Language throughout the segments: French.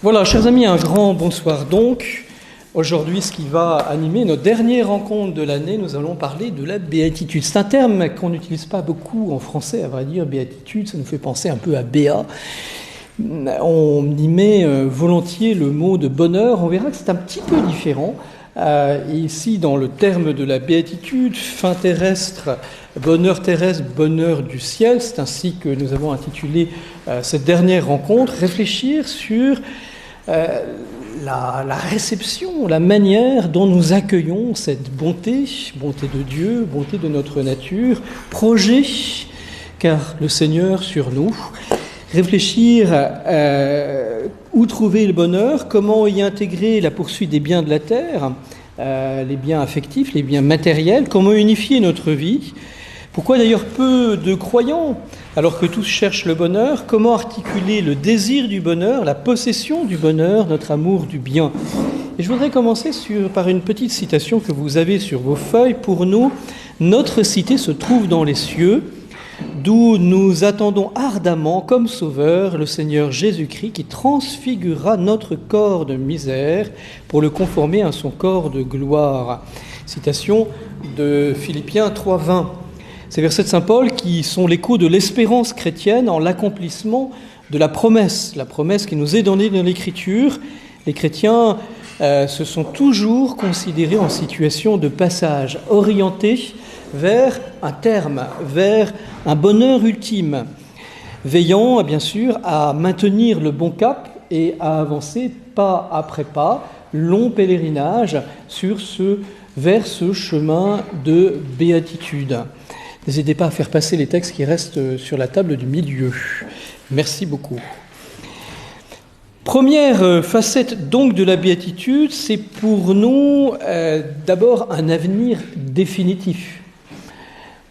Voilà, chers amis, un grand bonsoir donc. Aujourd'hui, ce qui va animer notre dernière rencontre de l'année, nous allons parler de la béatitude. C'est un terme qu'on n'utilise pas beaucoup en français, à vrai dire. Béatitude, ça nous fait penser un peu à béat. On y met volontiers le mot de bonheur. On verra que c'est un petit peu différent. Ici, dans le terme de la béatitude, fin terrestre, bonheur du ciel, c'est ainsi que nous avons intitulé cette dernière rencontre, réfléchir sur la réception, la manière dont nous accueillons cette bonté de Dieu, bonté de notre nature, projet, car le Seigneur sur nous. Réfléchir où trouver le bonheur, comment y intégrer la poursuite des biens de la terre, les biens affectifs, les biens matériels, comment unifier notre vie. Pourquoi d'ailleurs peu de croyants, alors que tous cherchent le bonheur? Comment articuler le désir du bonheur, la possession du bonheur, notre amour du bien? Et je voudrais commencer par une petite citation que vous avez sur vos feuilles. Pour nous, notre cité se trouve dans les cieux, d'où nous attendons ardemment comme sauveur le Seigneur Jésus-Christ qui transfigurera notre corps de misère pour le conformer à son corps de gloire. Citation de Philippiens 3,20. Ces versets de saint Paul qui sont l'écho de l'espérance chrétienne en l'accomplissement de la promesse qui nous est donnée dans l'Écriture. Les chrétiens se sont toujours considérés en situation de passage, orientés vers un terme, vers un bonheur ultime, veillant bien sûr à maintenir le bon cap et à avancer pas après pas, long pèlerinage vers ce chemin de béatitude. N'hésitez pas à faire passer les textes qui restent sur la table du milieu. Merci beaucoup. Première facette donc de la béatitude, c'est pour nous d'abord un avenir définitif,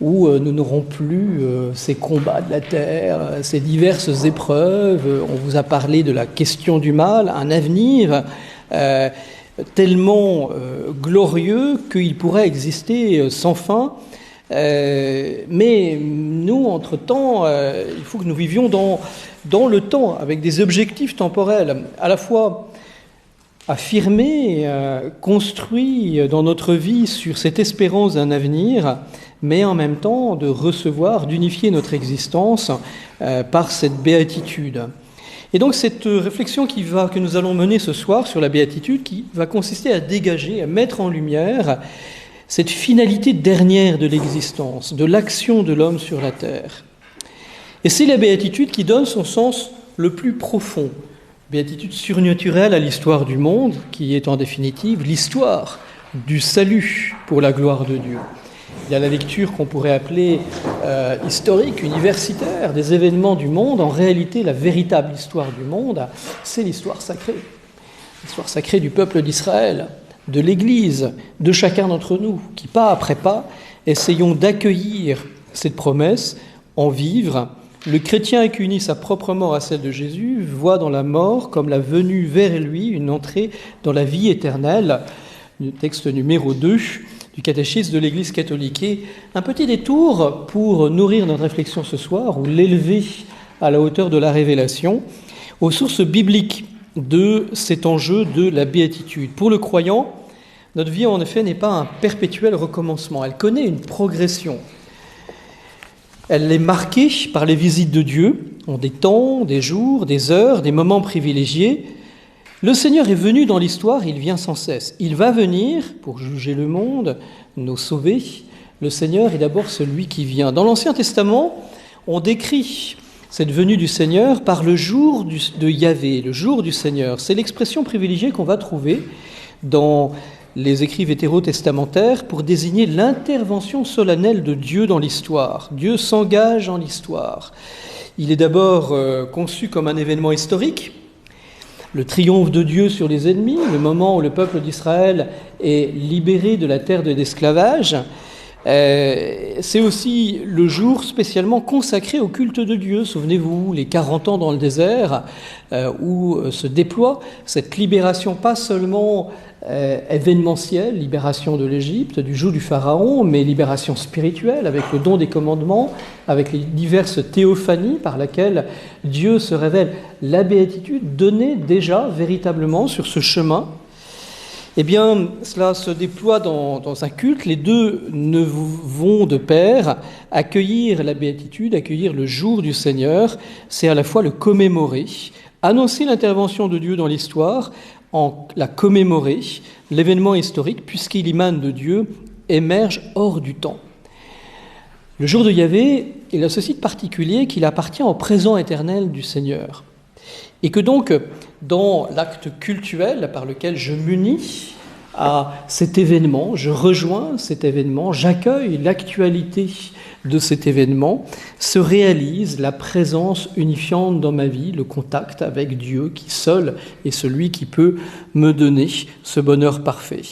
où nous n'aurons plus ces combats de la terre, ces diverses épreuves. On vous a parlé de la question du mal, un avenir tellement glorieux qu'il pourrait exister sans fin. Mais nous, entre-temps, il faut que nous vivions dans le temps, avec des objectifs temporels, à la fois affirmés, construits dans notre vie sur cette espérance d'un avenir, mais en même temps de recevoir, d'unifier notre existence par cette béatitude. Et donc cette réflexion que nous allons mener ce soir sur la béatitude, qui va consister à dégager, à mettre en lumière cette finalité dernière de l'existence, de l'action de l'homme sur la terre. Et c'est la béatitude qui donne son sens le plus profond. Béatitude surnaturelle à l'histoire du monde, qui est en définitive l'histoire du salut pour la gloire de Dieu. Il y a la lecture qu'on pourrait appeler historique, universitaire, des événements du monde. En réalité, la véritable histoire du monde, c'est l'histoire sacrée du peuple d'Israël, de l'Église, de chacun d'entre nous, qui, pas après pas, essayons d'accueillir cette promesse, en vivre. Le chrétien qui unit sa propre mort à celle de Jésus voit dans la mort comme la venue vers lui, une entrée dans la vie éternelle. Le texte numéro 2 du catéchisme de l'Église catholique. Et un petit détour pour nourrir notre réflexion ce soir, ou l'élever à la hauteur de la révélation, aux sources bibliques de cet enjeu de la béatitude. Pour le croyant, notre vie en effet n'est pas un perpétuel recommencement, elle connaît une progression. Elle est marquée par les visites de Dieu, en des temps, des jours, des heures, des moments privilégiés. Le Seigneur est venu dans l'histoire, il vient sans cesse. Il va venir pour juger le monde, nous sauver. Le Seigneur est d'abord celui qui vient. Dans l'Ancien Testament, on décrit cette venue du Seigneur par le jour de Yahvé, le jour du Seigneur. C'est l'expression privilégiée qu'on va trouver dans les écrits vétérotestamentaires pour désigner l'intervention solennelle de Dieu dans l'histoire. Dieu s'engage en l'histoire. Il est d'abord conçu comme un événement historique, le triomphe de Dieu sur les ennemis, le moment où le peuple d'Israël est libéré de la terre de l'esclavage. C'est aussi le jour spécialement consacré au culte de Dieu. Souvenez-vous, les 40 ans dans le désert, où se déploie cette libération, pas seulement événementielle, libération de l'Égypte, du joug du Pharaon, mais libération spirituelle, avec le don des commandements, avec les diverses théophanies par lesquelles Dieu se révèle. La béatitude donnée déjà véritablement sur ce chemin. Eh bien, cela se déploie dans un culte. Les deux ne vont de pair. Accueillir la béatitude, accueillir le jour du Seigneur, c'est à la fois le commémorer, annoncer l'intervention de Dieu dans l'histoire, en la commémorer, l'événement historique, puisqu'il émane de Dieu, émerge hors du temps. Le jour de Yahvé, il a ceci de particulier qu'il appartient au présent éternel du Seigneur. Et que donc, dans l'acte cultuel par lequel je m'unis à cet événement, je rejoins cet événement, j'accueille l'actualité de cet événement, se réalise la présence unifiante dans ma vie, le contact avec Dieu qui seul est celui qui peut me donner ce bonheur parfait.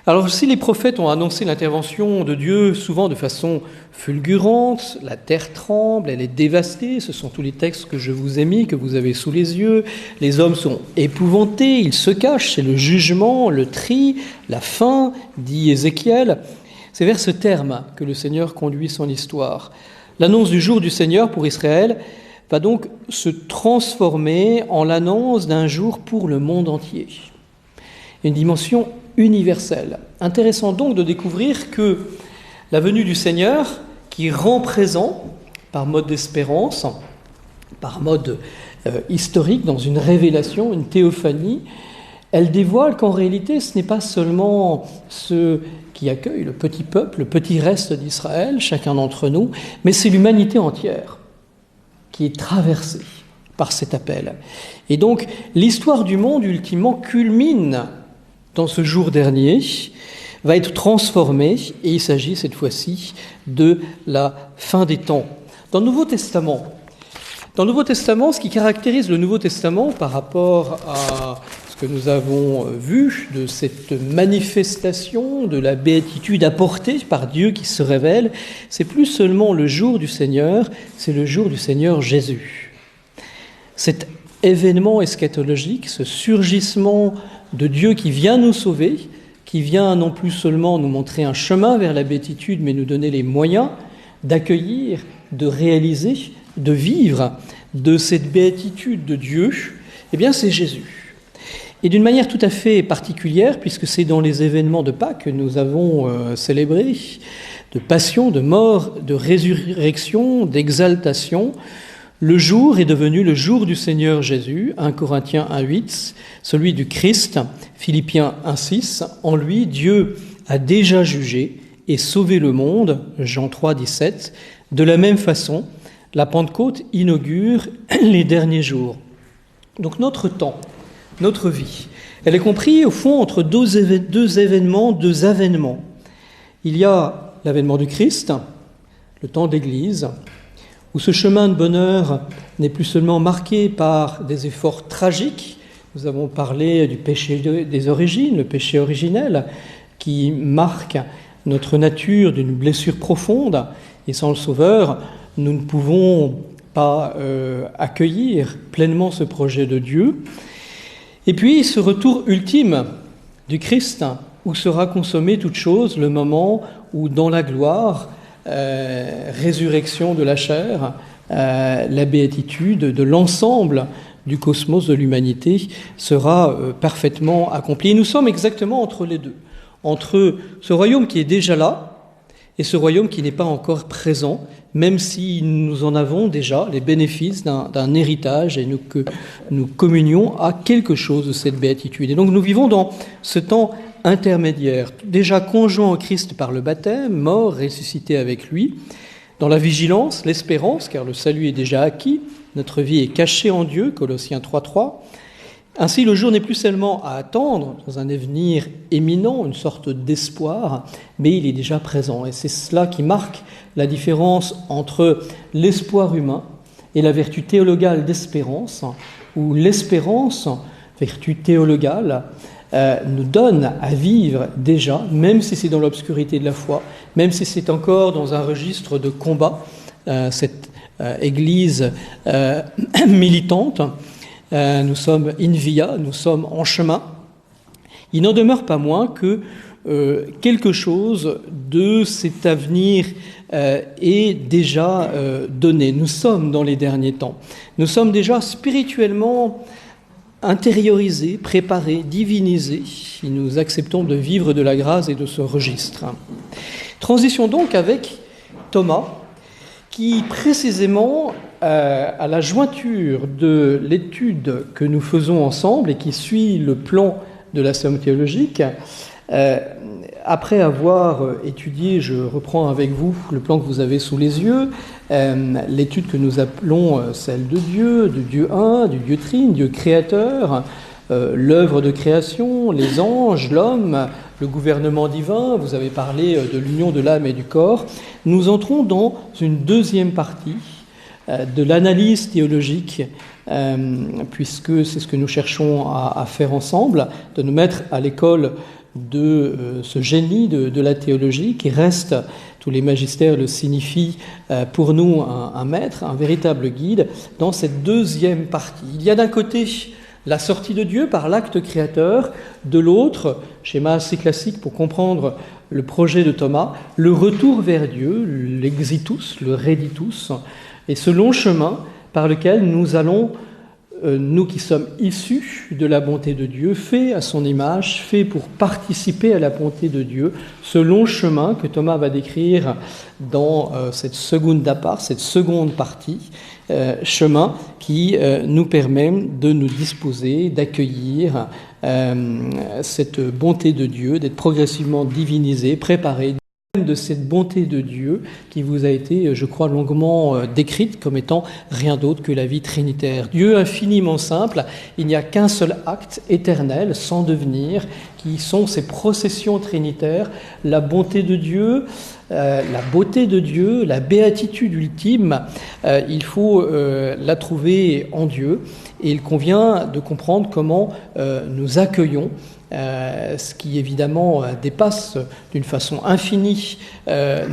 Alors si les prophètes ont annoncé l'intervention de Dieu souvent de façon fulgurante, la terre tremble, elle est dévastée, ce sont tous les textes que je vous ai mis, que vous avez sous les yeux, les hommes sont épouvantés, ils se cachent, c'est le jugement, le tri, la fin, dit Ézéchiel. C'est vers ce terme que le Seigneur conduit son histoire. L'annonce du jour du Seigneur pour Israël va donc se transformer en l'annonce d'un jour pour le monde entier. Une dimension universelle. Intéressant donc de découvrir que la venue du Seigneur, qui rend présent par mode d'espérance, par mode historique, dans une révélation, une théophanie, elle dévoile qu'en réalité ce n'est pas seulement ceux qui accueillent le petit peuple, le petit reste d'Israël, chacun d'entre nous, mais c'est l'humanité entière qui est traversée par cet appel. Et donc l'histoire du monde ultimement culmine dans ce jour dernier, va être transformée, et il s'agit cette fois-ci de la fin des temps. Dans le Nouveau Testament, ce qui caractérise le Nouveau Testament par rapport à ce que nous avons vu de cette manifestation de la béatitude apportée par Dieu qui se révèle, c'est plus seulement le jour du Seigneur, c'est le jour du Seigneur Jésus. Cet événement eschatologique, ce surgissement de Dieu qui vient nous sauver, qui vient non plus seulement nous montrer un chemin vers la béatitude, mais nous donner les moyens d'accueillir, de réaliser, de vivre de cette béatitude de Dieu, eh bien c'est Jésus. Et d'une manière tout à fait particulière, puisque c'est dans les événements de Pâques que nous avons célébré, de passion, de mort, de résurrection, d'exaltation, le jour est devenu le jour du Seigneur Jésus, 1 Corinthiens 1,8, celui du Christ, Philippiens 1,6. En lui, Dieu a déjà jugé et sauvé le monde, Jean 3,17. De la même façon, la Pentecôte inaugure les derniers jours. Donc notre temps, notre vie, elle est comprise au fond entre deux événements, deux avènements. Il y a l'avènement du Christ, le temps de l'Église, où ce chemin de bonheur n'est plus seulement marqué par des efforts tragiques. Nous avons parlé du péché des origines, le péché originel, qui marque notre nature d'une blessure profonde. Et sans le Sauveur, nous ne pouvons pas accueillir pleinement ce projet de Dieu. Et puis, ce retour ultime du Christ, où sera consommée toute chose, le moment où, dans la gloire, résurrection de la chair, la béatitude de l'ensemble du cosmos de l'humanité sera parfaitement accomplie. Et nous sommes exactement entre les deux, entre ce royaume qui est déjà là et ce royaume qui n'est pas encore présent, même si nous en avons déjà les bénéfices d'un héritage et que nous communions à quelque chose de cette béatitude. Et donc nous vivons dans ce temps intermédiaire, déjà conjoint au Christ par le baptême, mort, ressuscité avec lui, dans la vigilance, l'espérance, car le salut est déjà acquis, notre vie est cachée en Dieu, Colossiens 3,3. Ainsi, le jour n'est plus seulement à attendre dans un avenir éminent, une sorte d'espoir, mais il est déjà présent. Et c'est cela qui marque la différence entre l'espoir humain et la vertu théologale d'espérance, où l'espérance, vertu théologale, nous donne à vivre déjà, même si c'est dans l'obscurité de la foi, même si c'est encore dans un registre de combat, cette Église militante, nous sommes in via, nous sommes en chemin. Il n'en demeure pas moins que quelque chose de cet avenir est déjà donné. Nous sommes dans les derniers temps. Nous sommes déjà spirituellement intériorisés, préparés, divinisés, si nous acceptons de vivre de la grâce et de ce registre. Transition donc avec Thomas, qui précisément, à la jointure de l'étude que nous faisons ensemble et qui suit le plan de la somme théologique, après avoir étudié, je reprends avec vous le plan que vous avez sous les yeux, l'étude que nous appelons celle de Dieu un, du Dieu trine, Dieu créateur, l'œuvre de création, les anges, l'homme, le gouvernement divin, vous avez parlé de l'union de l'âme et du corps. Nous entrons dans une deuxième partie de l'analyse théologique, puisque c'est ce que nous cherchons à faire ensemble, de nous mettre à l'école de ce génie de la théologie qui reste, tous les magistères le signifient, pour nous un maître, un véritable guide dans cette deuxième partie. Il y a d'un côté la sortie de Dieu par l'acte créateur, de l'autre, schéma assez classique pour comprendre le projet de Thomas, le retour vers Dieu, l'exitus, le reditus, et ce long chemin par lequel nous allons, nous qui sommes issus de la bonté de Dieu, faits à son image, faits pour participer à la bonté de Dieu, ce long chemin que Thomas va décrire dans cette seconde part, cette seconde partie, chemin qui nous permet de nous disposer, d'accueillir cette bonté de Dieu, d'être progressivement divinisé, préparé de cette bonté de Dieu qui vous a été, je crois, longuement décrite comme étant rien d'autre que la vie trinitaire. Dieu infiniment simple, il n'y a qu'un seul acte éternel, sans devenir, qui sont ces processions trinitaires, la bonté de Dieu, la beauté de Dieu, la béatitude ultime, il faut la trouver en Dieu et il convient de comprendre comment nous accueillons ce qui évidemment dépasse d'une façon infinie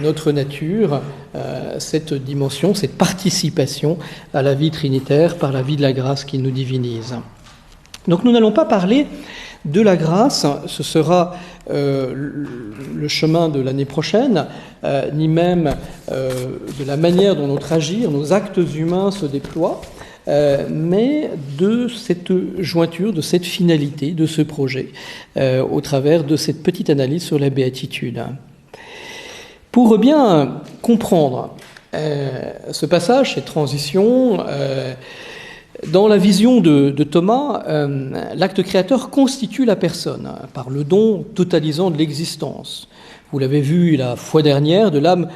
notre nature, cette dimension, cette participation à la vie trinitaire par la vie de la grâce qui nous divinise. Donc nous n'allons pas parler de la grâce, ce sera le chemin de l'année prochaine, ni même de la manière dont notre agir, nos actes humains se déploient, mais de cette jointure, de cette finalité, de ce projet, au travers de cette petite analyse sur la béatitude. Pour bien comprendre ce passage, cette transition, dans la vision de Thomas, l'acte créateur constitue la personne par le don totalisant de l'existence. Vous l'avez vu la fois dernière, de l'âme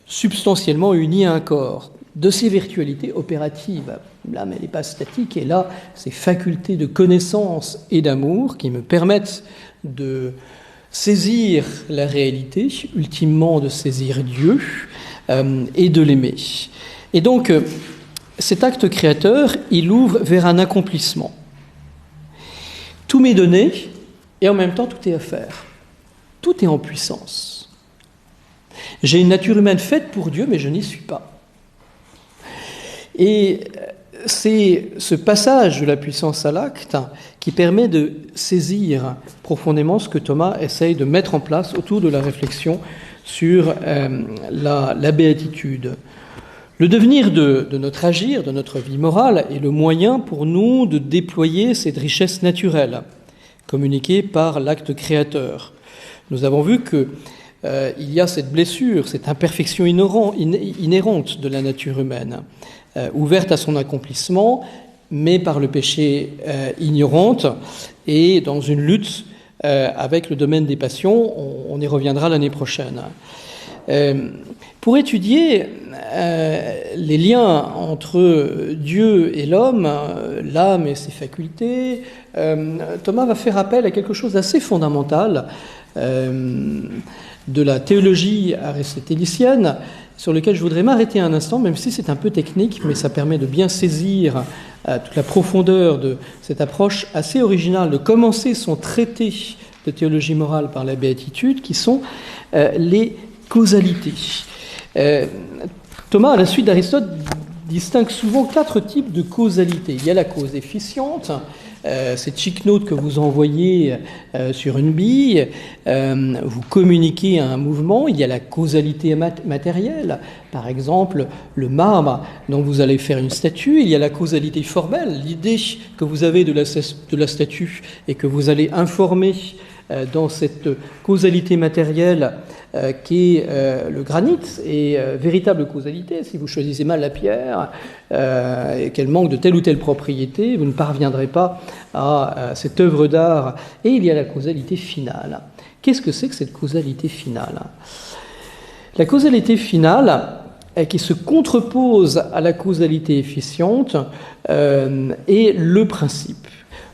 substantiellement unie à un corps, de ses virtualités opératives. L'âme, elle n'est pas statique, et là, ces facultés de connaissance et d'amour qui me permettent de saisir la réalité, ultimement de saisir Dieu et de l'aimer. Et donc, cet acte créateur, il ouvre vers un accomplissement. Tout m'est donné, et en même temps, tout est à faire. Tout est en puissance. J'ai une nature humaine faite pour Dieu, mais je n'y suis pas. Et c'est ce passage de la puissance à l'acte qui permet de saisir profondément ce que Thomas essaye de mettre en place autour de la réflexion sur la béatitude. Le devenir de notre agir, de notre vie morale, est le moyen pour nous de déployer cette richesse naturelle, communiquée par l'acte créateur. Nous avons vu que il y a cette blessure, cette imperfection inhérente de la nature humaine, ouverte à son accomplissement, mais par le péché ignorante, et dans une lutte avec le domaine des passions. On y reviendra l'année prochaine. Pour étudier les liens entre Dieu et l'homme, l'âme et ses facultés, Thomas va faire appel à quelque chose d'assez fondamental de la théologie aristotélicienne, sur lequel je voudrais m'arrêter un instant, même si c'est un peu technique, mais ça permet de bien saisir toute la profondeur de cette approche assez originale de commencer son traité de théologie morale par la béatitude, qui sont les causalités. Thomas, à la suite d'Aristote, distingue souvent 4 types de causalité. Il y a la cause efficiente, cette chic note que vous envoyez sur une bille, vous communiquez un mouvement. Il y a la causalité matérielle, par exemple le marbre dont vous allez faire une statue. Il y a la causalité formelle, l'idée que vous avez de la statue et que vous allez informer dans cette causalité matérielle qui est le granit, et véritable causalité. Si vous choisissez mal la pierre et qu'elle manque de telle ou telle propriété, vous ne parviendrez pas à cette œuvre d'art. Et il y a la causalité finale. Qu'est-ce que c'est que cette causalité finale ? La causalité finale, qui se contrepose à la causalité efficiente, est le principe.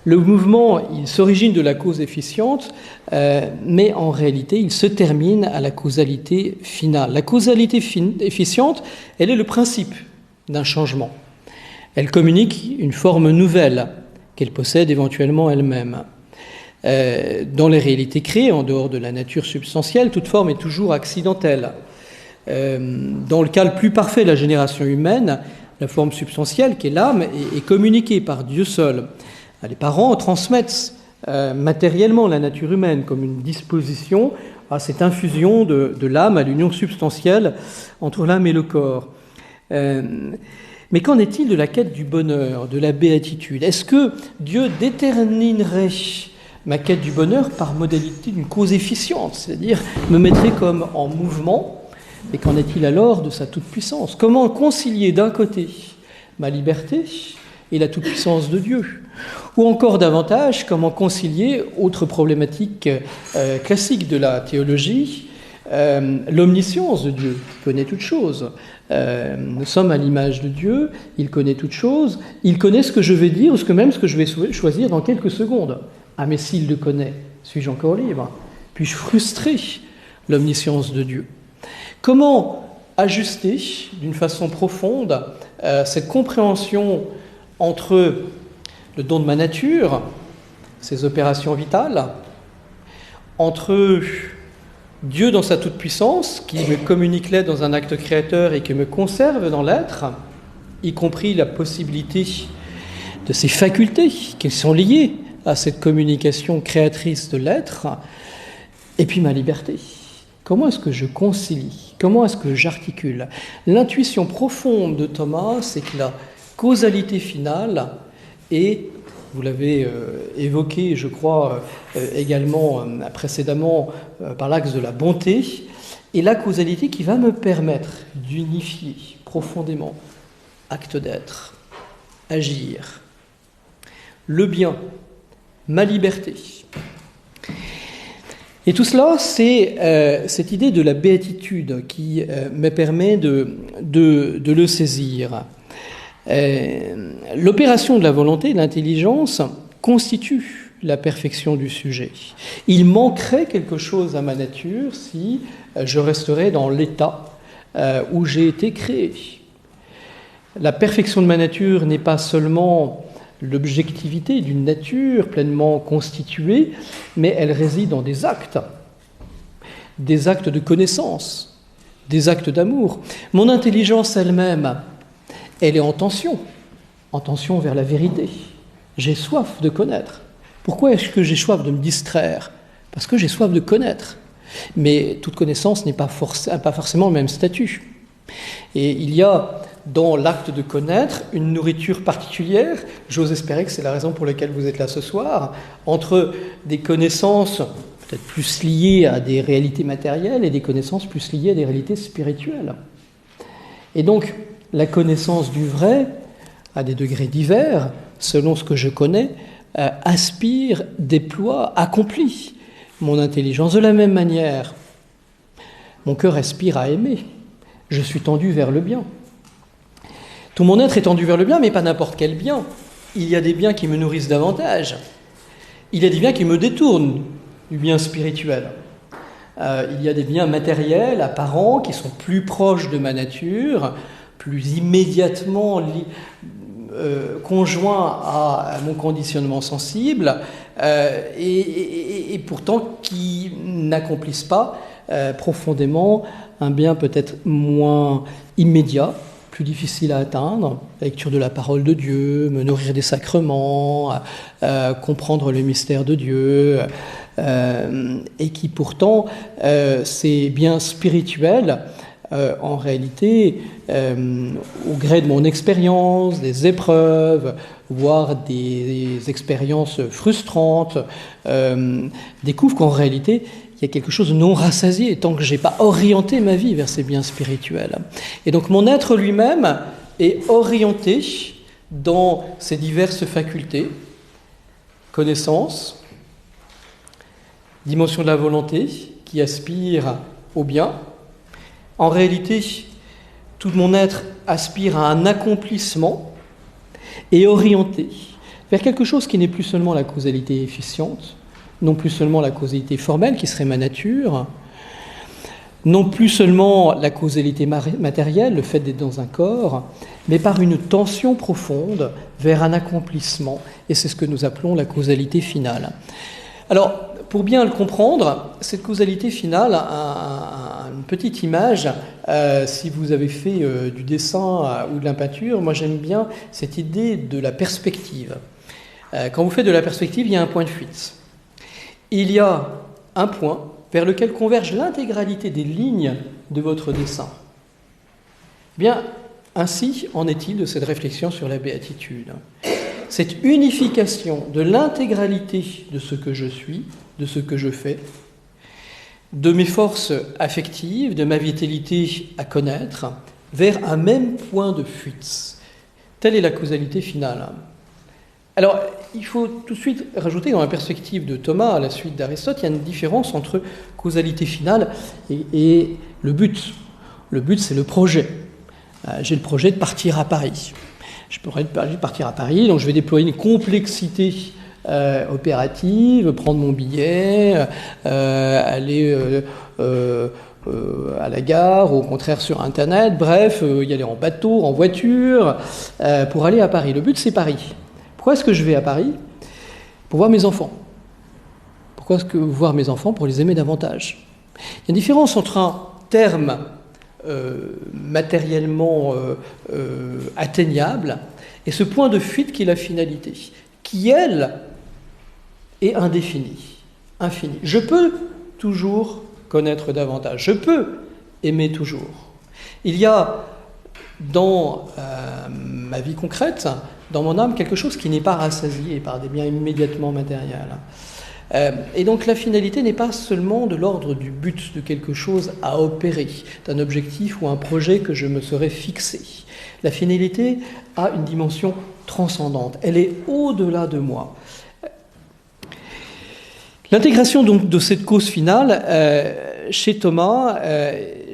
Le mouvement, il s'origine de la cause efficiente, mais en réalité, il se termine à la causalité finale. La causalité efficiente, elle est le principe d'un changement. Elle communique une forme nouvelle qu'elle possède éventuellement elle-même. Dans les réalités créées, en dehors de la nature substantielle, toute forme est toujours accidentelle. Dans le cas le plus parfait de la génération humaine, la forme substantielle, qui est l'âme, est communiquée par Dieu seul. Les parents transmettent matériellement la nature humaine comme une disposition à cette infusion de l'âme, à l'union substantielle entre l'âme et le corps. Mais qu'en est-il de la quête du bonheur, de la béatitude ? Est-ce que Dieu déterminerait ma quête du bonheur par modalité d'une cause efficiente, c'est-à-dire me mettrait comme en mouvement? Et qu'en est-il alors de sa toute-puissance ? Comment concilier d'un côté ma liberté et la toute-puissance de Dieu ? Ou encore davantage, comment concilier, autre problématique classique de la théologie, l'omniscience de Dieu, qui connaît toutes choses. Nous sommes à l'image de Dieu, il connaît toutes choses, il connaît ce que je vais dire, ou même ce que je vais choisir dans quelques secondes. Ah, mais s'il le connaît, suis-je encore libre ? Puis-je frustrer l'omniscience de Dieu ? Comment ajuster d'une façon profonde cette compréhension entre le don de ma nature, ses opérations vitales, entre Dieu dans sa toute-puissance, qui me communique l'être dans un acte créateur et qui me conserve dans l'être, y compris la possibilité de ses facultés qui sont liées à cette communication créatrice de l'être, et puis ma liberté. Comment est-ce que je concilie ? Comment est-ce que j'articule ? L'intuition profonde de Thomas, c'est que la causalité finale est, vous l'avez évoqué, je crois, également précédemment par l'axe de la bonté, et la causalité qui va me permettre d'unifier profondément acte d'être, agir, le bien, ma liberté. Et tout cela, c'est cette idée de la béatitude qui me permet de le saisir. L'opération de la volonté et de l'intelligence constitue la perfection du sujet. Il manquerait quelque chose à ma nature si je resterais dans l'état où j'ai été créé. La perfection de ma nature n'est pas seulement l'objectivité d'une nature pleinement constituée, mais elle réside dans des actes de connaissance, des actes d'amour. Mon intelligence elle-même, elle est en tension vers la vérité. J'ai soif de connaître. Pourquoi est-ce que j'ai soif de me distraire ? Parce que j'ai soif de connaître. Mais toute connaissance n'est pas forcément le même statut. Et il y a dans l'acte de connaître une nourriture particulière. J'ose espérer que c'est la raison pour laquelle vous êtes là ce soir, entre des connaissances peut-être plus liées à des réalités matérielles et des connaissances plus liées à des réalités spirituelles. Et donc, la connaissance du vrai, à des degrés divers, selon ce que je connais, aspire, déploie, accomplit mon intelligence. De la même manière, mon cœur aspire à aimer. Je suis tendu vers le bien. Tout mon être est tendu vers le bien, mais pas n'importe quel bien. Il y a des biens qui me nourrissent davantage. Il y a des biens qui me détournent du bien spirituel. Il y a des biens matériels, apparents, qui sont plus proches de ma nature, plus immédiatement conjoints à mon conditionnement sensible, et pourtant qui n'accomplissent pas profondément un bien peut-être moins immédiat, plus difficile à atteindre, la lecture de la parole de Dieu, me nourrir des sacrements, comprendre le mystère de Dieu, et qui pourtant, ces biens spirituels, en réalité, au gré de mon expérience, des épreuves, voire des expériences frustrantes, découvrent qu'en réalité, il y a quelque chose de non rassasié tant que je n'ai pas orienté ma vie vers ces biens spirituels. Et donc mon être lui-même est orienté dans ces diverses facultés, connaissance, dimension de la volonté qui aspire au bien. En réalité, tout mon être aspire à un accomplissement et orienté vers quelque chose qui n'est plus seulement la causalité efficiente, non plus seulement la causalité formelle qui serait ma nature, non plus seulement la causalité matérielle, le fait d'être dans un corps, mais par une tension profonde vers un accomplissement, et c'est ce que nous appelons la causalité finale. Alors, pour bien le comprendre, cette causalité finale a une petite image. Si vous avez fait du dessin ou de la peinture, moi j'aime bien cette idée de la perspective. Quand vous faites de la perspective, il y a un point de fuite. Il y a un point vers lequel converge l'intégralité des lignes de votre dessin. Bien, ainsi en est-il de cette réflexion sur la béatitude. Cette unification de l'intégralité de ce que je suis, de ce que je fais, de mes forces affectives, de ma vitalité à connaître, vers un même point de fuite. Telle est la causalité finale. Alors, il faut tout de suite rajouter dans la perspective de Thomas, à la suite d'Aristote, il y a une différence entre causalité finale et le but. Le but, c'est le projet. J'ai le projet de partir à Paris. Je pourrais partir à Paris, donc je vais déployer une complexité opérative, prendre mon billet, aller à la gare, ou au contraire sur Internet, bref, y aller en bateau, en voiture, pour aller à Paris. Le but, c'est Paris. Pourquoi est-ce que je vais à Paris ? Pour voir mes enfants. Pourquoi est-ce que voir mes enfants ? Pour les aimer davantage. Il y a une différence entre un terme matériellement atteignable et ce point de fuite qui est la finalité, qui, elle, est indéfinie, infinie. Je peux toujours connaître davantage, je peux aimer toujours. Il y a dans ma vie concrète, dans mon âme, quelque chose qui n'est pas rassasié par des biens immédiatement matériels. Et donc la finalité n'est pas seulement de l'ordre du but, de quelque chose à opérer, d'un objectif ou un projet que je me serais fixé. La finalité a une dimension transcendante, elle est au-delà de moi. L'intégration donc de cette cause finale chez Thomas,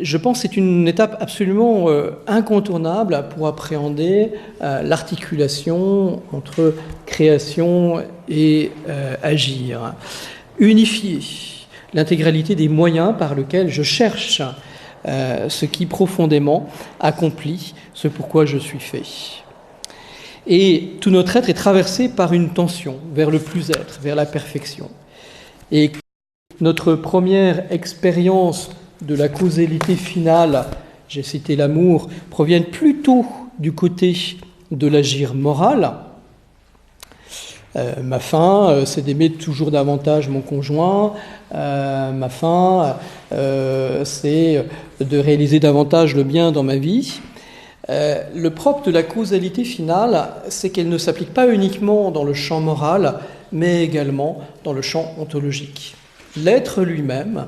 je pense, c'est une étape absolument incontournable pour appréhender l'articulation entre création et agir. Unifier l'intégralité des moyens par lesquels je cherche ce qui profondément accomplit ce pourquoi je suis fait. Et tout notre être est traversé par une tension vers le plus-être, vers la perfection. Et notre première expérience de la causalité finale, j'ai cité l'amour, proviennent plutôt du côté de l'agir moral. Ma fin, c'est d'aimer toujours davantage mon conjoint. Ma fin, c'est de réaliser davantage le bien dans ma vie. Le propre de la causalité finale, c'est qu'elle ne s'applique pas uniquement dans le champ moral, mais également dans le champ ontologique. L'être lui-même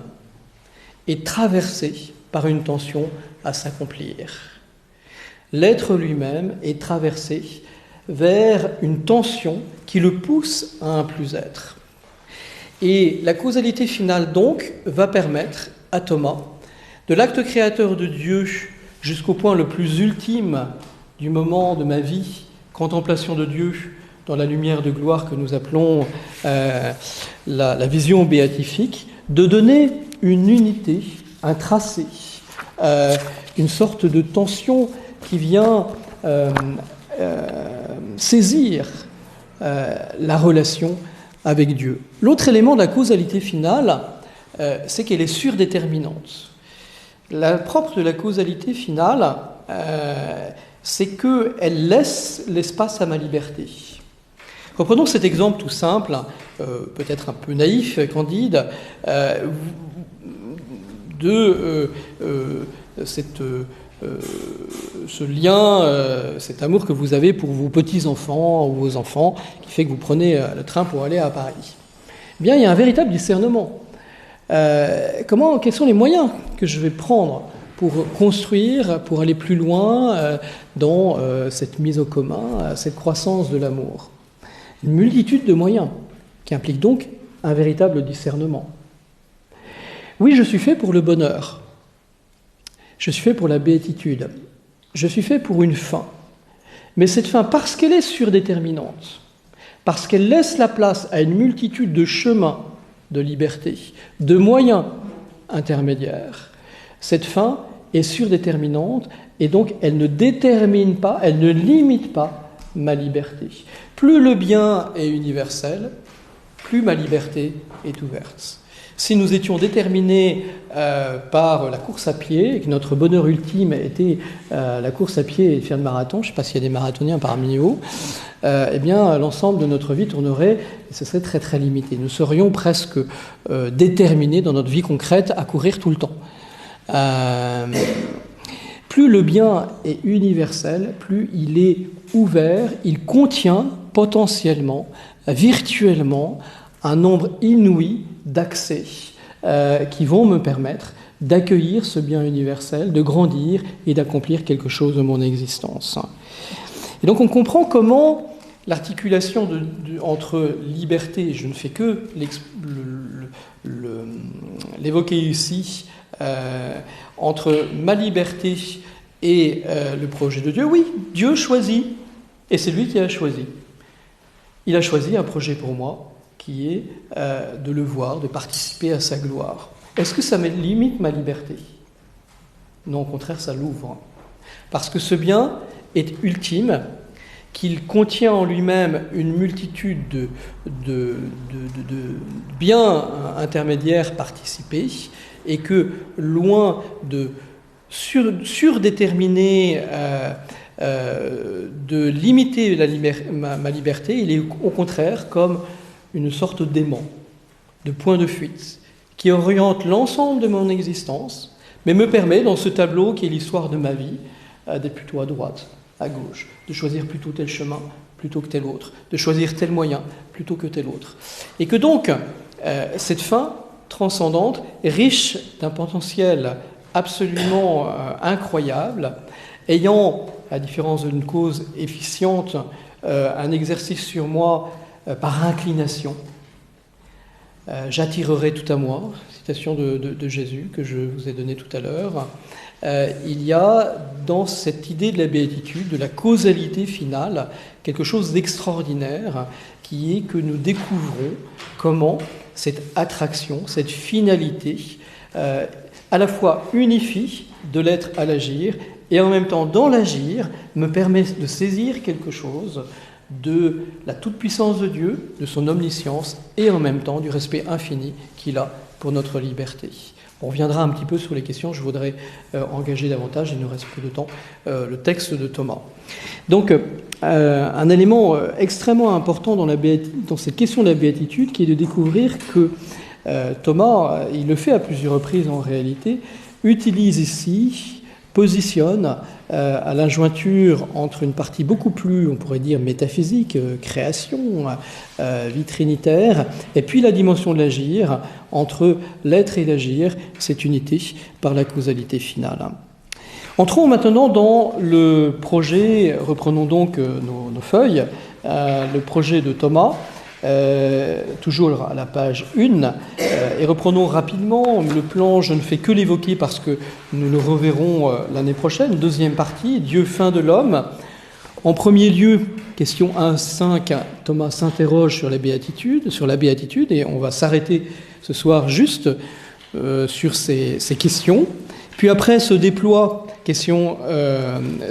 est traversé par une tension à s'accomplir. L'être lui-même est traversé vers une tension qui le pousse à un plus-être. Et la causalité finale, donc, va permettre à Thomas, de l'acte créateur de Dieu jusqu'au point le plus ultime du moment de ma vie, contemplation de Dieu dans la lumière de gloire que nous appelons la vision béatifique, de donner une unité, un tracé, une sorte de tension qui vient saisir la relation avec Dieu. L'autre élément de la causalité finale, c'est qu'elle est surdéterminante. La propre de la causalité finale, c'est qu'elle laisse l'espace à ma liberté. Reprenons cet exemple tout simple, peut-être un peu naïf, candide, de ce lien, cet amour que vous avez pour vos petits-enfants ou vos enfants, qui fait que vous prenez le train pour aller à Paris. Eh bien, il y a un véritable discernement. Quels sont les moyens que je vais prendre pour construire, pour aller plus loin dans cette mise au commun, cette croissance de l'amour? Une multitude de moyens, qui impliquent donc un véritable discernement. Oui, je suis fait pour le bonheur. Je suis fait pour la béatitude. Je suis fait pour une fin. Mais cette fin, parce qu'elle est surdéterminante, parce qu'elle laisse la place à une multitude de chemins de liberté, de moyens intermédiaires, cette fin est surdéterminante et donc elle ne détermine pas, elle ne limite pas ma liberté. Plus le bien est universel, plus ma liberté est ouverte. Si nous étions déterminés par la course à pied, et que notre bonheur ultime était la course à pied et faire de marathon, je ne sais pas s'il y a des marathoniens parmi vous, eh bien l'ensemble de notre vie tournerait, et ce serait très très limité. Nous serions presque déterminés dans notre vie concrète à courir tout le temps. Plus le bien est universel, plus il est ouvert, il contient potentiellement, virtuellement, un nombre inouï d'accès qui vont me permettre d'accueillir ce bien universel, de grandir et d'accomplir quelque chose de mon existence. Et donc on comprend comment l'articulation entre liberté, je ne fais que l'évoquer ici, entre ma liberté et le projet de Dieu. Oui, Dieu choisit, et c'est lui qui a choisi. Il a choisi un projet pour moi, qui est de le voir, de participer à sa gloire. Est-ce que ça limite ma liberté? Non, au contraire, ça l'ouvre. Parce que ce bien est ultime, qu'il contient en lui-même une multitude de biens intermédiaires participés, et que, loin de surdéterminer, de limiter ma liberté, il est au contraire comme une sorte d'aimant, de point de fuite, qui oriente l'ensemble de mon existence, mais me permet, dans ce tableau qui est l'histoire de ma vie, d'être plutôt à droite, à gauche, de choisir plutôt tel chemin plutôt que tel autre, de choisir tel moyen plutôt que tel autre. Et que donc, cette fin transcendante est riche d'un potentiel absolument incroyable, ayant, à différence d'une cause efficiente, un exercice sur moi par inclination. J'attirerai tout à moi, citation de Jésus que je vous ai donnée tout à l'heure. Il y a dans cette idée de la béatitude, de la causalité finale, quelque chose d'extraordinaire qui est que nous découvrons comment cette attraction, cette finalité, à la fois unifie de l'être à l'agir et en même temps dans l'agir me permet de saisir quelque chose de la toute-puissance de Dieu, de son omniscience et en même temps du respect infini qu'il a pour notre liberté. On reviendra un petit peu sur les questions, je voudrais engager davantage, il ne reste plus de temps, le texte de Thomas. Donc, un élément extrêmement important dans cette question de la béatitude, qui est de découvrir que Thomas, il le fait à plusieurs reprises en réalité, utilise ici, positionne à la jointure entre une partie beaucoup plus, on pourrait dire, métaphysique, création, vie trinitaire, et puis la dimension de l'agir, entre l'être et l'agir, cette unité par la causalité finale. Entrons maintenant dans le projet, reprenons donc nos feuilles, le projet de Thomas, toujours à la page 1, et reprenons rapidement le plan. Je ne fais que l'évoquer parce que nous le reverrons l'année prochaine. Deuxième partie, Dieu fin de l'homme. En premier lieu, question 1.5, Thomas s'interroge sur la béatitude, et on va s'arrêter ce soir juste sur ces questions. Puis après se déploie, question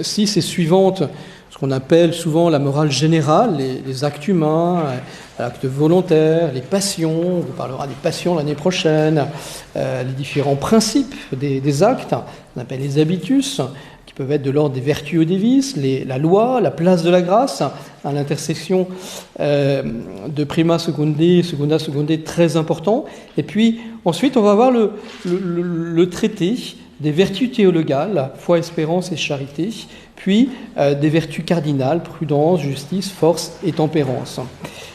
6 et suivante, ce qu'on appelle souvent la morale générale, les actes humains, l'acte volontaire, les passions, on vous parlera des passions l'année prochaine, les différents principes des actes, on appelle les habitus, qui peuvent être de l'ordre des vertus ou des vices, la loi, la place de la grâce, à l'intersection de prima secunda secundae, très important. Et puis ensuite, on va avoir le traité des vertus théologales, foi, espérance et charité, puis des vertus cardinales, prudence, justice, force et tempérance.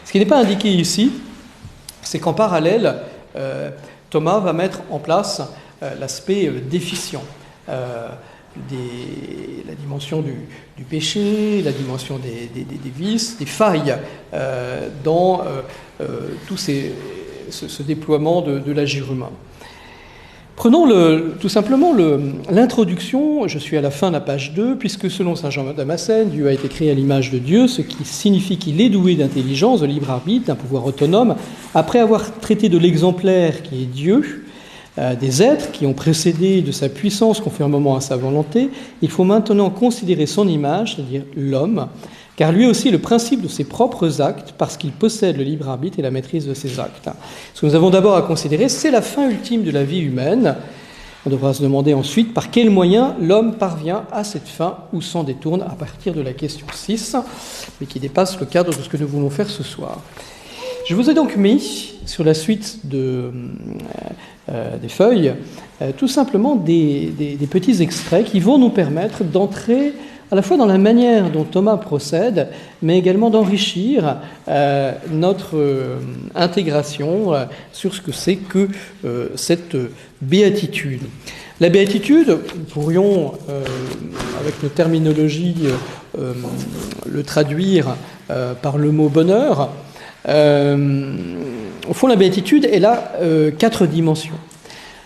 Ce qui n'est pas indiqué ici, c'est qu'en parallèle, Thomas va mettre en place l'aspect déficient, la dimension du péché, la dimension des vices, des failles dans tout ce déploiement de l'agir humain. Prenons tout simplement l'introduction, je suis à la fin de la page 2, puisque selon saint Jean Damascène, Dieu a été créé à l'image de Dieu, ce qui signifie qu'il est doué d'intelligence, de libre arbitre, d'un pouvoir autonome. Après avoir traité de l'exemplaire qui est Dieu, des êtres qui ont précédé de sa puissance conformément à sa volonté, il faut maintenant considérer son image, c'est-à-dire l'homme, car lui aussi est le principe de ses propres actes, parce qu'il possède le libre arbitre et la maîtrise de ses actes. Ce que nous avons d'abord à considérer, c'est la fin ultime de la vie humaine. On devra se demander ensuite par quels moyens l'homme parvient à cette fin ou s'en détourne à partir de la question 6, mais qui dépasse le cadre de ce que nous voulons faire ce soir. Je vous ai donc mis sur la suite des feuilles tout simplement des petits extraits qui vont nous permettre d'entrer à la fois dans la manière dont Thomas procède, mais également d'enrichir notre intégration sur ce que c'est que cette béatitude. La béatitude, nous pourrions, avec nos terminologies, le traduire par le mot bonheur. Au fond, la béatitude, elle a 4 dimensions.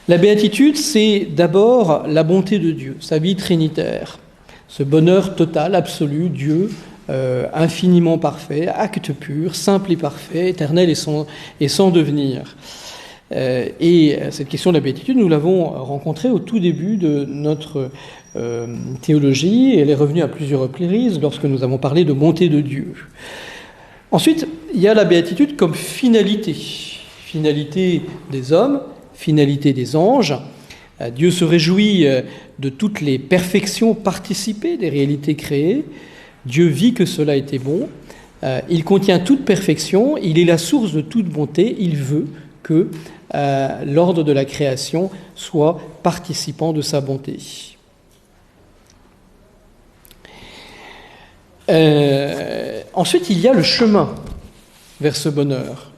La béatitude, c'est d'abord la bonté de Dieu, sa vie trinitaire. Ce bonheur total, absolu, Dieu, infiniment parfait, acte pur, simple et parfait, éternel et sans devenir. Et cette question de la béatitude, nous l'avons rencontrée au tout début de notre théologie. Elle est revenue à plusieurs reprises lorsque nous avons parlé de bonté de Dieu. Ensuite, il y a la béatitude comme finalité. Finalité des hommes, finalité des anges. Dieu se réjouit de toutes les perfections participées des réalités créées. Dieu vit que cela était bon. Il contient toute perfection. Il est la source de toute bonté. Il veut que l'ordre de la création soit participant de sa bonté. Ensuite, il y a le chemin vers ce bonheur.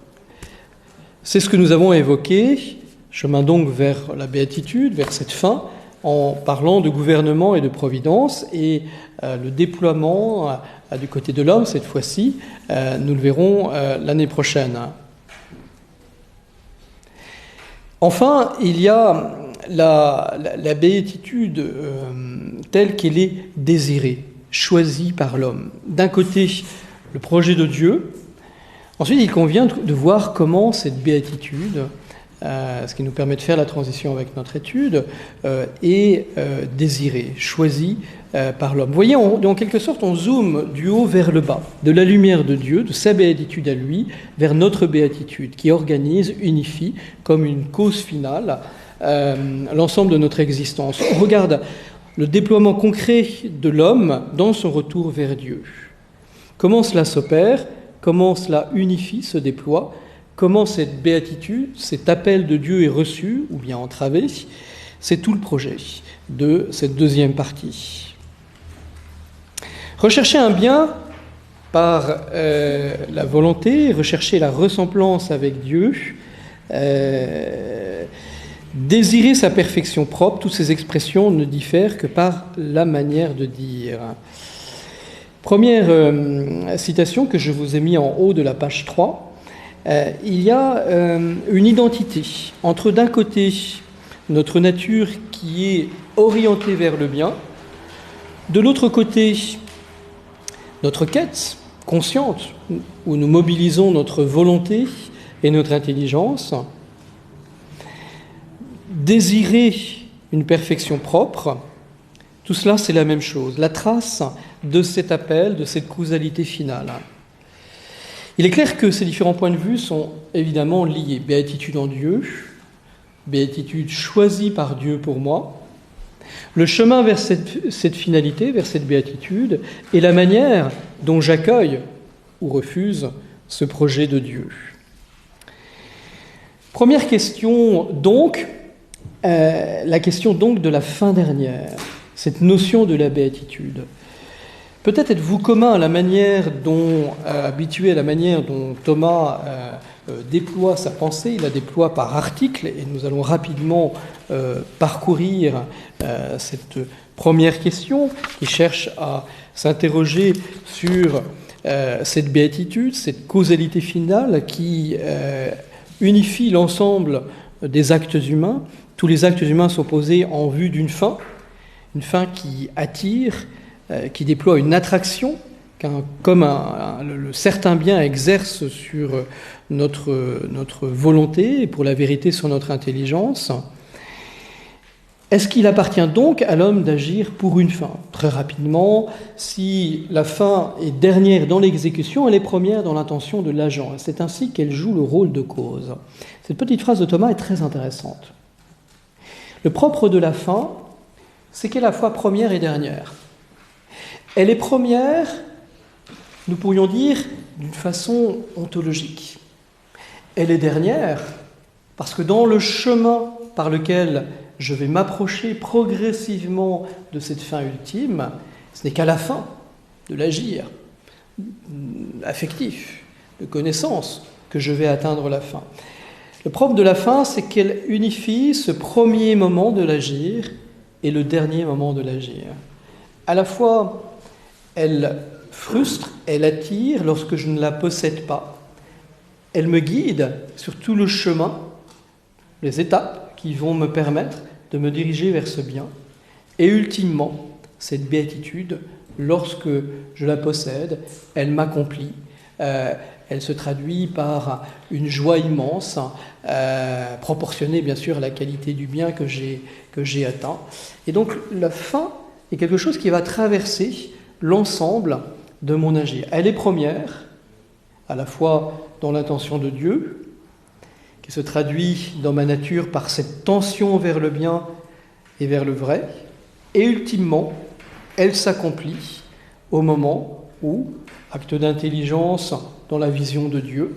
C'est ce que nous avons évoqué. Chemin donc vers la béatitude, vers cette fin, en parlant de gouvernement et de providence, et le déploiement du côté de l'homme, cette fois-ci, nous le verrons l'année prochaine. Enfin, il y a la béatitude telle qu'elle est désirée, choisie par l'homme. D'un côté, le projet de Dieu. Ensuite, il convient de voir comment cette béatitude, ce qui nous permet de faire la transition avec notre étude, est désiré, choisi par l'homme. Vous voyez, en quelque sorte, on zoome du haut vers le bas, de la lumière de Dieu, de sa béatitude à lui, vers notre béatitude, qui organise, unifie, comme une cause finale, l'ensemble de notre existence. On regarde le déploiement concret de l'homme dans son retour vers Dieu. Comment cela s'opère, comment cela unifie, se déploie, comment cette béatitude, cet appel de Dieu est reçu ou bien entravé, c'est tout le projet de cette deuxième partie. Rechercher un bien par la volonté, rechercher la ressemblance avec Dieu, désirer sa perfection propre, toutes ces expressions ne diffèrent que par la manière de dire. Première citation que je vous ai mis en haut de la page 3. Il y a une identité entre d'un côté notre nature qui est orientée vers le bien, de l'autre côté notre quête consciente où nous mobilisons notre volonté et notre intelligence. désirer une perfection propre, tout cela c'est la même chose, la trace de cet appel, de cette causalité finale. Il est clair que ces différents points de vue sont évidemment liés. Béatitude en Dieu, béatitude choisie par Dieu pour moi, le chemin vers cette finalité, vers cette béatitude, et la manière dont j'accueille ou refuse ce projet de Dieu. Première question donc, la question donc de la fin dernière, cette notion de la béatitude. Peut-être êtes-vous commun à la manière dont, habitué à la manière dont Thomas déploie sa pensée, il la déploie par article, et nous allons rapidement parcourir cette première question qui cherche à s'interroger sur cette béatitude, cette causalité finale qui unifie l'ensemble des actes humains. Tous les actes humains sont posés en vue d'une fin qui attire, qui déploie une attraction, comme le certain bien exerce sur notre volonté et pour la vérité sur notre intelligence. Est-ce qu'il appartient donc à l'homme d'agir pour une fin ? Très rapidement, si la fin est dernière dans l'exécution, elle est première dans l'intention de l'agent. C'est ainsi qu'elle joue le rôle de cause. Cette petite phrase de Thomas est très intéressante. Le propre de la fin, c'est qu'elle est à la fois première et dernière. Elle est première, nous pourrions dire, d'une façon ontologique. Elle est dernière parce que dans le chemin par lequel je vais m'approcher progressivement de cette fin ultime, ce n'est qu'à la fin de l'agir affectif, de connaissance, que je vais atteindre la fin. Le propre de la fin, c'est qu'elle unifie ce premier moment de l'agir et le dernier moment de l'agir. À la fois, elle frustre, elle attire lorsque je ne la possède pas. Elle me guide sur tout le chemin, les étapes qui vont me permettre de me diriger vers ce bien. Et ultimement, cette béatitude, lorsque je la possède, elle m'accomplit. Elle se traduit par une joie immense, proportionnée bien sûr à la qualité du bien que j'ai atteint. Et donc la fin est quelque chose qui va traverser l'ensemble de mon agir. Elle est première, à la fois dans l'intention de Dieu, qui se traduit dans ma nature par cette tension vers le bien et vers le vrai, et ultimement, elle s'accomplit au moment où, acte d'intelligence dans la vision de Dieu,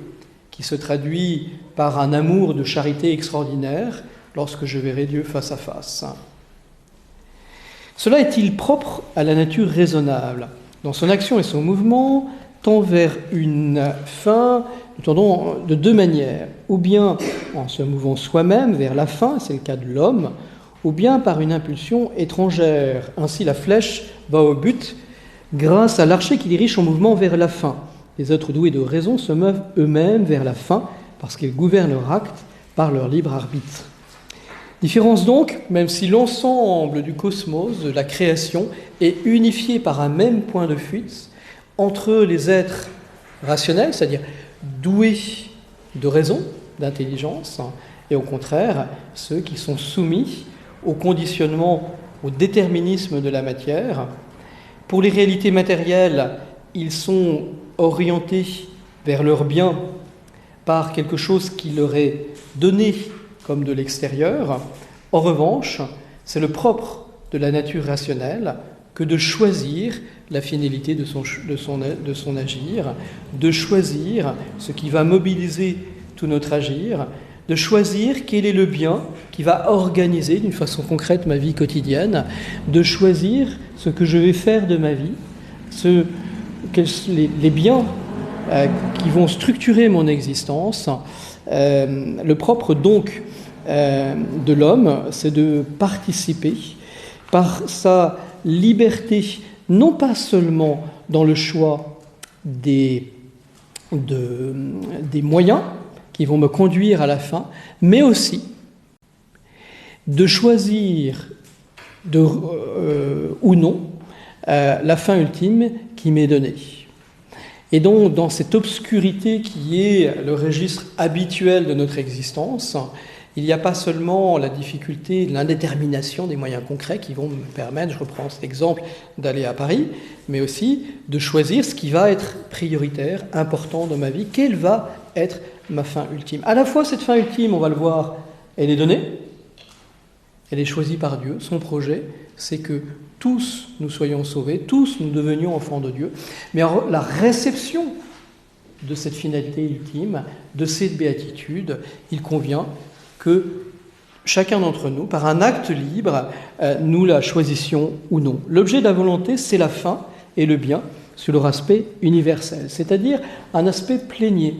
qui se traduit par un amour de charité extraordinaire lorsque je verrai Dieu face à face. Cela est-il propre à la nature raisonnable ? Dans son action et son mouvement, tend vers une fin, nous tendons de deux manières, ou bien en se mouvant soi-même vers la fin, c'est le cas de l'homme, ou bien par une impulsion étrangère. Ainsi la flèche va au but grâce à l'archer qui dirige son mouvement vers la fin. Les êtres doués de raison se meuvent eux-mêmes vers la fin parce qu'ils gouvernent leur acte par leur libre arbitre. Différence donc, même si l'ensemble du cosmos, de la création, est unifié par un même point de fuite entre les êtres rationnels, c'est-à-dire doués de raison, d'intelligence, et au contraire, ceux qui sont soumis au conditionnement, au déterminisme de la matière. Pour les réalités matérielles, ils sont orientés vers leur bien par quelque chose qui leur est donné comme de l'extérieur. En revanche, c'est le propre de la nature rationnelle que de choisir la finalité de son agir, de choisir ce qui va mobiliser tout notre agir, de choisir quel est le bien qui va organiser d'une façon concrète ma vie quotidienne, de choisir ce que je vais faire de ma vie, les biens qui vont structurer mon existence. Le propre donc de l'homme, c'est de participer par sa liberté, non pas seulement dans le choix des moyens qui vont me conduire à la fin, mais aussi de choisir ou non la fin ultime qui m'est donnée. Et donc, dans cette obscurité qui est le registre habituel de notre existence, Il n'y a pas seulement la difficulté, l'indétermination des moyens concrets qui vont me permettre, je reprends cet exemple, d'aller à Paris, mais aussi de choisir ce qui va être prioritaire, important dans ma vie, quelle va être ma fin ultime. À la fois, cette fin ultime, on va le voir, elle est donnée, elle est choisie par Dieu. Son projet, c'est que tous nous soyons sauvés, tous nous devenions enfants de Dieu. Mais la réception de cette finalité ultime, de cette béatitude, il convient que chacun d'entre nous, par un acte libre, nous la choisissions ou non. L'objet de la volonté, c'est la fin et le bien sur leur aspect universel, c'est-à-dire un aspect plénier,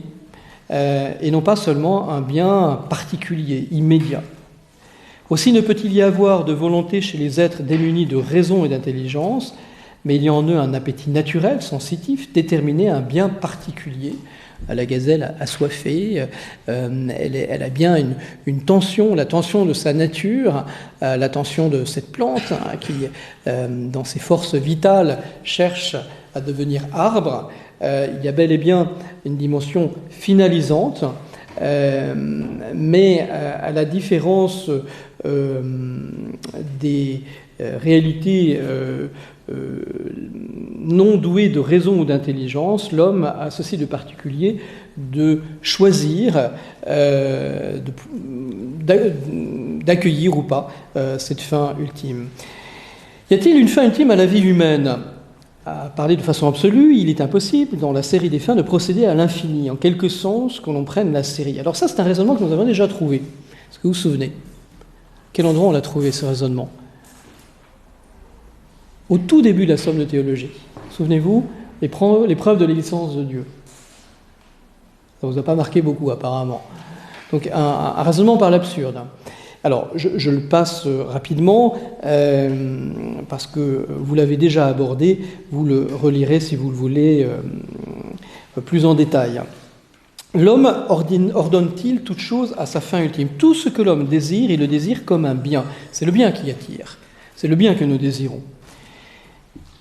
et non pas seulement un bien particulier, immédiat. Aussi ne peut-il y avoir de volonté chez les êtres démunis de raison et d'intelligence, mais il y a en eux un appétit naturel, sensitif, déterminé à un bien particulier. La gazelle assoiffée, elle a bien une tension, la tension de sa nature, la tension de cette plante qui, dans ses forces vitales, cherche à devenir arbre. Il y a bel et bien une dimension finalisante, mais à la différence des réalités non doué de raison ou d'intelligence, l'homme a ceci de particulier de choisir, d'accueillir ou pas cette fin ultime. Y a-t-il une fin ultime à la vie humaine ? À parler de façon absolue, il est impossible, dans la série des fins, de procéder à l'infini, en quelque sens qu'on en prenne la série. Alors ça, c'est un raisonnement que nous avons déjà trouvé. Est-ce que vous vous souvenez ? Quel endroit on l'a trouvé, ce raisonnement ? Au tout début de la somme de théologie. Souvenez-vous, l'épreuve de l'existence de Dieu. Ça ne vous a pas marqué beaucoup, apparemment. Donc, un raisonnement par l'absurde. Alors, je le passe rapidement, parce que vous l'avez déjà abordé, vous le relirez, si vous le voulez, plus en détail. L'homme ordonne-t-il toute chose à sa fin ultime ? Tout ce que l'homme désire, il le désire comme un bien. C'est le bien qui attire. C'est le bien que nous désirons.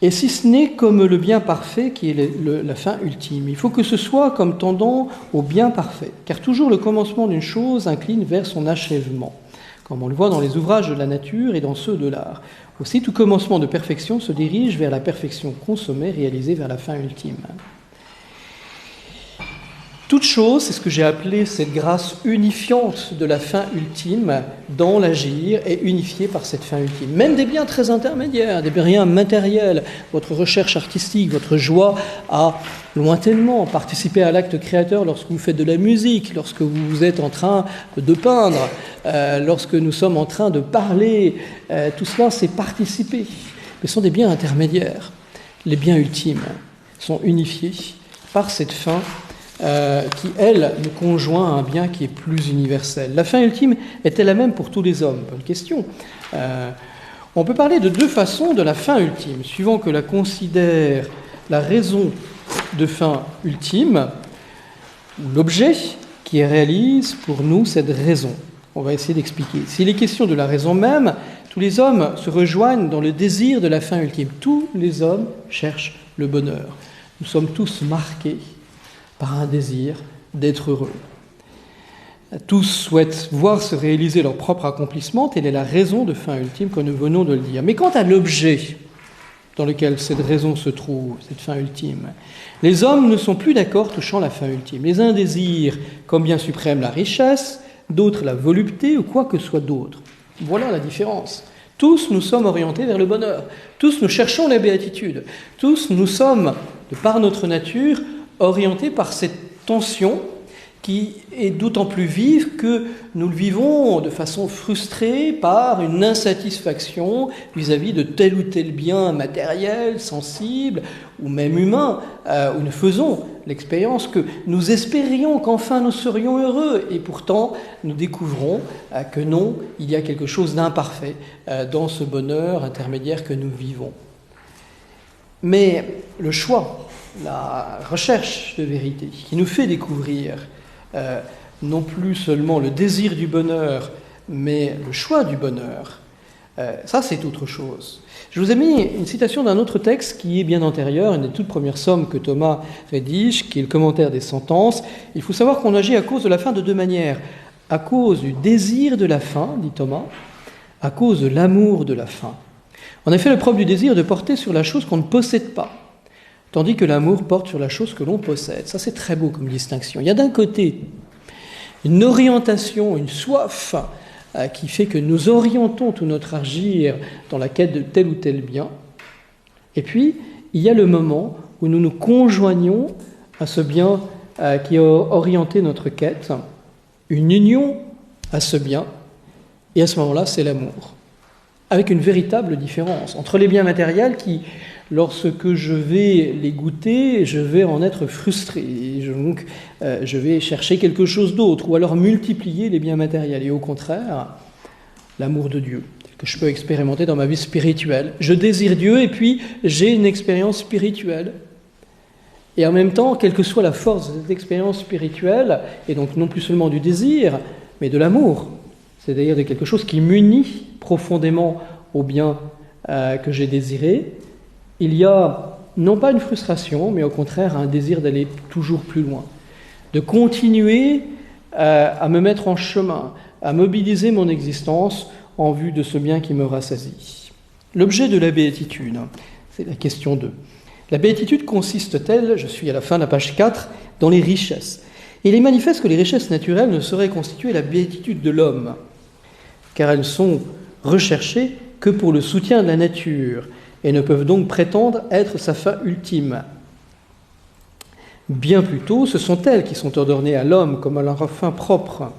Et si ce n'est comme le bien parfait qui est la fin ultime, il faut que ce soit comme tendant au bien parfait, car toujours le commencement d'une chose incline vers son achèvement, comme on le voit dans les ouvrages de la nature et dans ceux de l'art. Aussi, tout commencement de perfection se dirige vers la perfection consommée, réalisée vers la fin ultime. Toute chose, c'est ce que j'ai appelé cette grâce unifiante de la fin ultime dans l'agir, est unifiée par cette fin ultime. Même des biens très intermédiaires, des biens matériels, votre recherche artistique, votre joie à lointainement participer à l'acte créateur lorsque vous faites de la musique, lorsque vous êtes en train de peindre, lorsque nous sommes en train de parler, tout cela c'est participer. Mais ce sont des biens intermédiaires. Les biens ultimes sont unifiés par cette fin qui, elle, nous conjoint à un bien qui est plus universel. La fin ultime est-elle la même pour tous les hommes ? Bonne question. On peut parler de deux façons de la fin ultime, suivant que la considère la raison de fin ultime, l'objet qui réalise pour nous cette raison. On va essayer d'expliquer. S'il est question de la raison même, tous les hommes se rejoignent dans le désir de la fin ultime. Tous les hommes cherchent le bonheur. Nous sommes tous marqués par un désir d'être heureux. Tous souhaitent voir se réaliser leur propre accomplissement, telle est la raison de fin ultime que nous venons de le dire. Mais quant à l'objet dans lequel cette raison se trouve, cette fin ultime, les hommes ne sont plus d'accord touchant la fin ultime. Les uns désirent comme bien suprême la richesse, d'autres la volupté ou quoi que soit d'autre. Voilà la différence. Tous nous sommes orientés vers le bonheur. Tous nous cherchons la béatitude. Tous nous sommes, de par notre nature, orientés par cette tension qui est d'autant plus vive que nous le vivons de façon frustrée par une insatisfaction vis-à-vis de tel ou tel bien matériel, sensible ou même humain, où nous faisons l'expérience que nous espérions qu'enfin nous serions heureux et pourtant nous découvrons que non, il y a quelque chose d'imparfait dans ce bonheur intermédiaire que nous vivons. Mais le choix, la recherche de vérité qui nous fait découvrir non plus seulement le désir du bonheur, mais le choix du bonheur, ça c'est autre chose. Je vous ai mis une citation d'un autre texte qui est bien antérieur, une des toutes premières sommes que Thomas rédige, qui est le commentaire des sentences. Il faut savoir qu'on agit à cause de la fin de deux manières. à cause du désir de la fin, dit Thomas, à cause de l'amour de la fin. En effet, le propre du désir est de porter sur la chose qu'on ne possède pas, tandis que l'amour porte sur la chose que l'on possède. Ça, c'est très beau comme distinction. Il y a d'un côté une orientation, une soif qui fait que nous orientons tout notre agir dans la quête de tel ou tel bien. Et puis, il y a le moment où nous nous conjoignons à ce bien qui a orienté notre quête, une union à ce bien, et à ce moment-là, c'est l'amour. Avec une véritable différence entre les biens matériels qui, lorsque je vais les goûter, je vais en être frustré. Donc, je vais chercher quelque chose d'autre, ou alors multiplier les biens matériels. Et au contraire, l'amour de Dieu, que je peux expérimenter dans ma vie spirituelle. Je désire Dieu et puis j'ai une expérience spirituelle. Et en même temps, quelle que soit la force de cette expérience spirituelle, et donc non plus seulement du désir, mais de l'amour, c'est-à-dire de quelque chose qui m'unit profondément au bien que j'ai désiré, il y a non pas une frustration, mais au contraire un désir d'aller toujours plus loin, de continuer à me mettre en chemin, à mobiliser mon existence en vue de ce bien qui me rassasie. L'objet de la béatitude, c'est la question 2. La béatitude consiste-t-elle, je suis à la fin de la page 4, dans les richesses. Et il est manifeste que les richesses naturelles ne sauraient constituer la béatitude de l'homme, car elles sont recherchées que pour le soutien de la nature, et ne peuvent donc prétendre être sa fin ultime. Bien plutôt, ce sont elles qui sont ordonnées à l'homme comme à leur fin propre.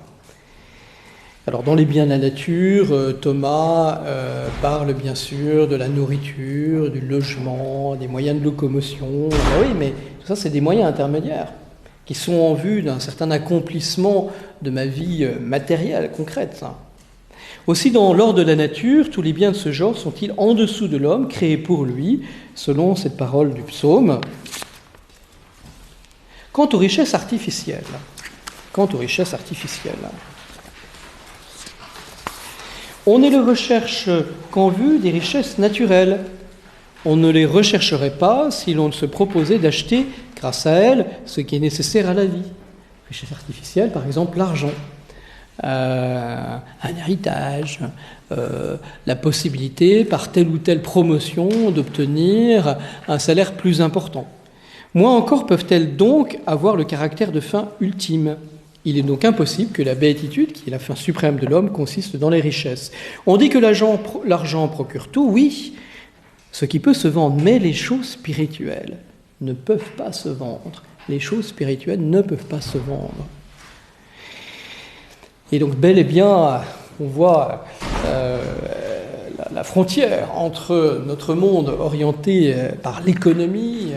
Alors, dans les biens de la nature, Thomas parle bien sûr de la nourriture, du logement, des moyens de locomotion. Ben oui, mais tout ça, c'est des moyens intermédiaires qui sont en vue d'un certain accomplissement de ma vie matérielle, concrète. Aussi, dans l'ordre de la nature, tous les biens de ce genre sont-ils en dessous de l'homme, créés pour lui, selon cette parole du psaume. Quant aux richesses artificielles, on ne les recherche qu'en vue des richesses naturelles. On ne les rechercherait pas si l'on se proposait d'acheter, grâce à elles, ce qui est nécessaire à la vie. Richesses artificielles, par exemple, l'argent, un héritage, la possibilité, par telle ou telle promotion, d'obtenir un salaire plus important. Moins encore peuvent-elles donc avoir le caractère de fin ultime. Il est donc impossible que la béatitude, qui est la fin suprême de l'homme, consiste dans les richesses. On dit que l'argent procure tout, oui, ce qui peut se vendre, mais les choses spirituelles ne peuvent pas se vendre. Les choses spirituelles ne peuvent pas se vendre. Et donc, bel et bien, on voit la frontière entre notre monde orienté par l'économie,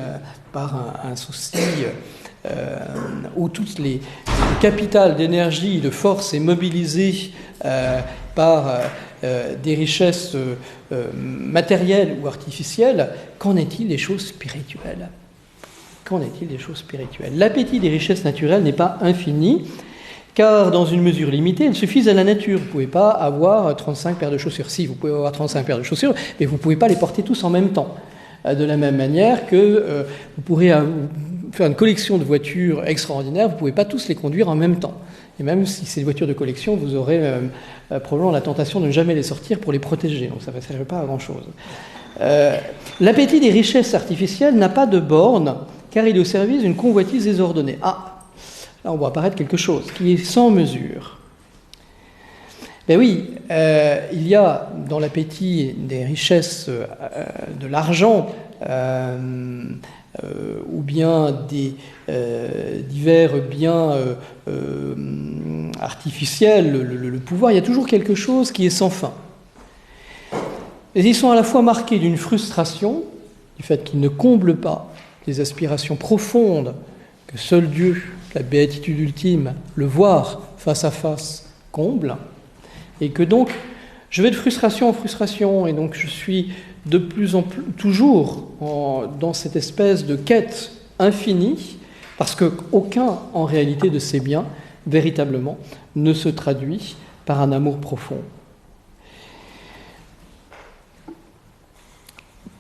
par un souci où toutes les capitales d'énergie, de force est mobilisé par des richesses matérielles ou artificielles. Qu'en est-il des choses spirituelles ? L'appétit des richesses naturelles n'est pas infini, car dans une mesure limitée, elles suffisent à la nature. Vous ne pouvez pas avoir 35 paires de chaussures. Si, vous pouvez avoir 35 paires de chaussures, mais vous ne pouvez pas les porter tous en même temps. De la même manière que vous pourrez faire une collection de voitures extraordinaires, vous ne pouvez pas tous les conduire en même temps. Et même si c'est des voitures de collection, vous aurez probablement la tentation de ne jamais les sortir pour les protéger. Donc ça ne servira pas à grand-chose. L'appétit des richesses artificielles n'a pas de borne, car il est au service d'une convoitise désordonnée. Ah, là on voit apparaître quelque chose qui est sans mesure. Ben oui, il y a dans l'appétit des richesses de l'argent ou bien des divers biens artificiels, le pouvoir, il y a toujours quelque chose qui est sans fin. Et ils sont à la fois marqués d'une frustration, du fait qu'ils ne comblent pas les aspirations profondes que seul Dieu, la béatitude ultime, le voir face à face, comble, et que donc je vais de frustration en frustration, et donc je suis de plus en plus toujours dans cette espèce de quête infinie, parce qu'aucun, en réalité, de ces biens, véritablement, ne se traduit par un amour profond.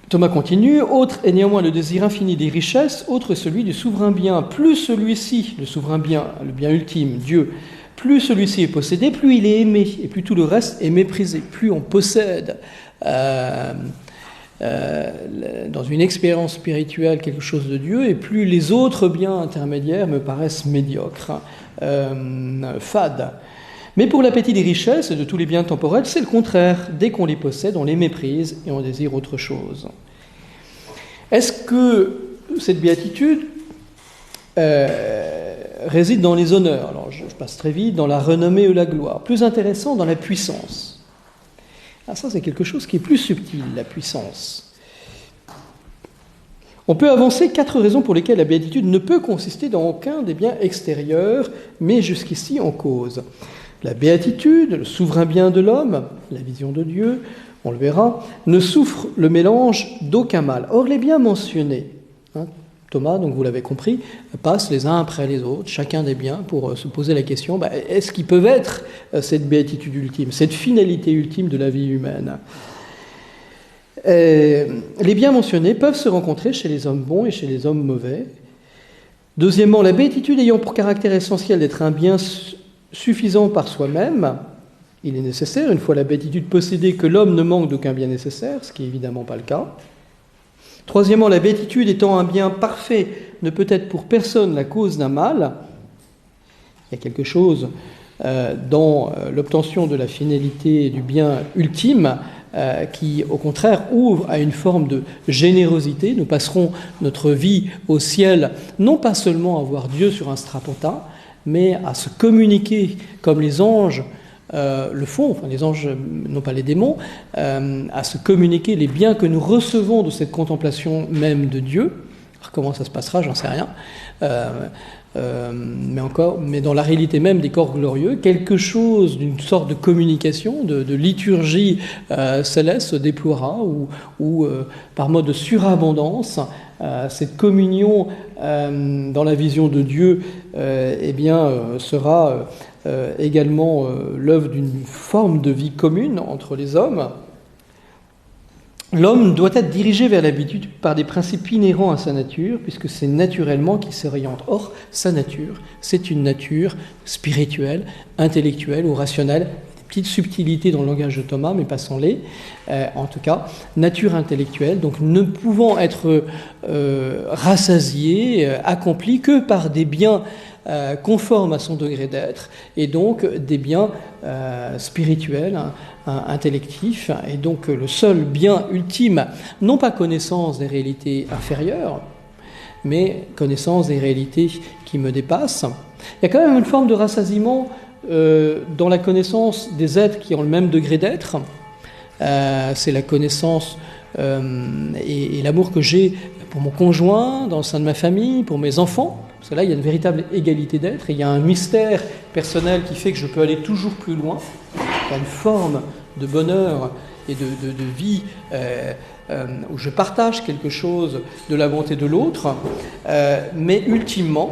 Thomas continue, autre est néanmoins le désir infini des richesses, autre est celui du souverain bien. Plus celui-ci, le souverain bien, le bien ultime, Dieu, Plus celui-ci est possédé, plus il est aimé, et plus tout le reste est méprisé. Plus on possède dans une expérience spirituelle quelque chose de Dieu, et plus les autres biens intermédiaires me paraissent médiocres, fades. Mais pour l'appétit des richesses et de tous les biens temporels, c'est le contraire. Dès qu'on les possède, on les méprise et on désire autre chose. Est-ce que cette béatitude réside dans les honneurs? Alors je passe très vite, dans la renommée ou la gloire. Plus intéressant, dans la puissance. Ah, ça, c'est quelque chose qui est plus subtil, la puissance. On peut avancer 4 raisons pour lesquelles la béatitude ne peut consister dans aucun des biens extérieurs, mais jusqu'ici en cause. La béatitude, le souverain bien de l'homme, la vision de Dieu, on le verra, ne souffre le mélange d'aucun mal. Or, les biens mentionnés, Thomas, donc vous l'avez compris, passent les uns après les autres, chacun des biens, pour se poser la question, est-ce qu'ils peuvent être cette béatitude ultime, cette finalité ultime de la vie humaine? Les biens mentionnés peuvent se rencontrer chez les hommes bons et chez les hommes mauvais. Deuxièmement, la béatitude ayant pour caractère essentiel d'être un bien suffisant par soi-même, il est nécessaire, une fois la béatitude possédée, que l'homme ne manque d'aucun bien nécessaire, ce qui n'est évidemment pas le cas. Troisièmement, la béatitude étant un bien parfait ne peut être pour personne la cause d'un mal. Il y a quelque chose dans l'obtention de la finalité du bien ultime qui, au contraire, ouvre à une forme de générosité. Nous passerons notre vie au ciel, non pas seulement à voir Dieu sur un strapontin, mais à se communiquer comme les anges le font, enfin les anges, non pas les démons, à se communiquer les biens que nous recevons de cette contemplation même de Dieu. Alors, comment ça se passera, j'en sais rien. Mais dans la réalité même des corps glorieux, quelque chose d'une sorte de communication, de liturgie céleste se déploiera, ou par mode de surabondance, cette communion dans la vision de Dieu sera également l'œuvre d'une forme de vie commune entre les hommes. L'homme doit être dirigé vers l'habitude par des principes inhérents à sa nature, puisque c'est naturellement qu'il s'oriente. Or, sa nature, c'est une nature spirituelle, intellectuelle ou rationnelle. Des petites subtilités dans le langage de Thomas, mais passons-les. En tout cas, nature intellectuelle, donc ne pouvant être rassasiée, accomplie que par des biens conformes à son degré d'être, et donc des biens spirituels, intellectifs, et donc le seul bien ultime, non pas connaissance des réalités inférieures, mais connaissance des réalités qui me dépassent. Il y a quand même une forme de rassasiement dans la connaissance des êtres qui ont le même degré d'être. C'est la connaissance et l'amour que j'ai pour mon conjoint, dans le sein de ma famille, pour mes enfants. Parce que là, il y a une véritable égalité d'être, et il y a un mystère personnel qui fait que je peux aller toujours plus loin. Il y a une forme de bonheur et de vie où je partage quelque chose de la bonté de l'autre, mais ultimement,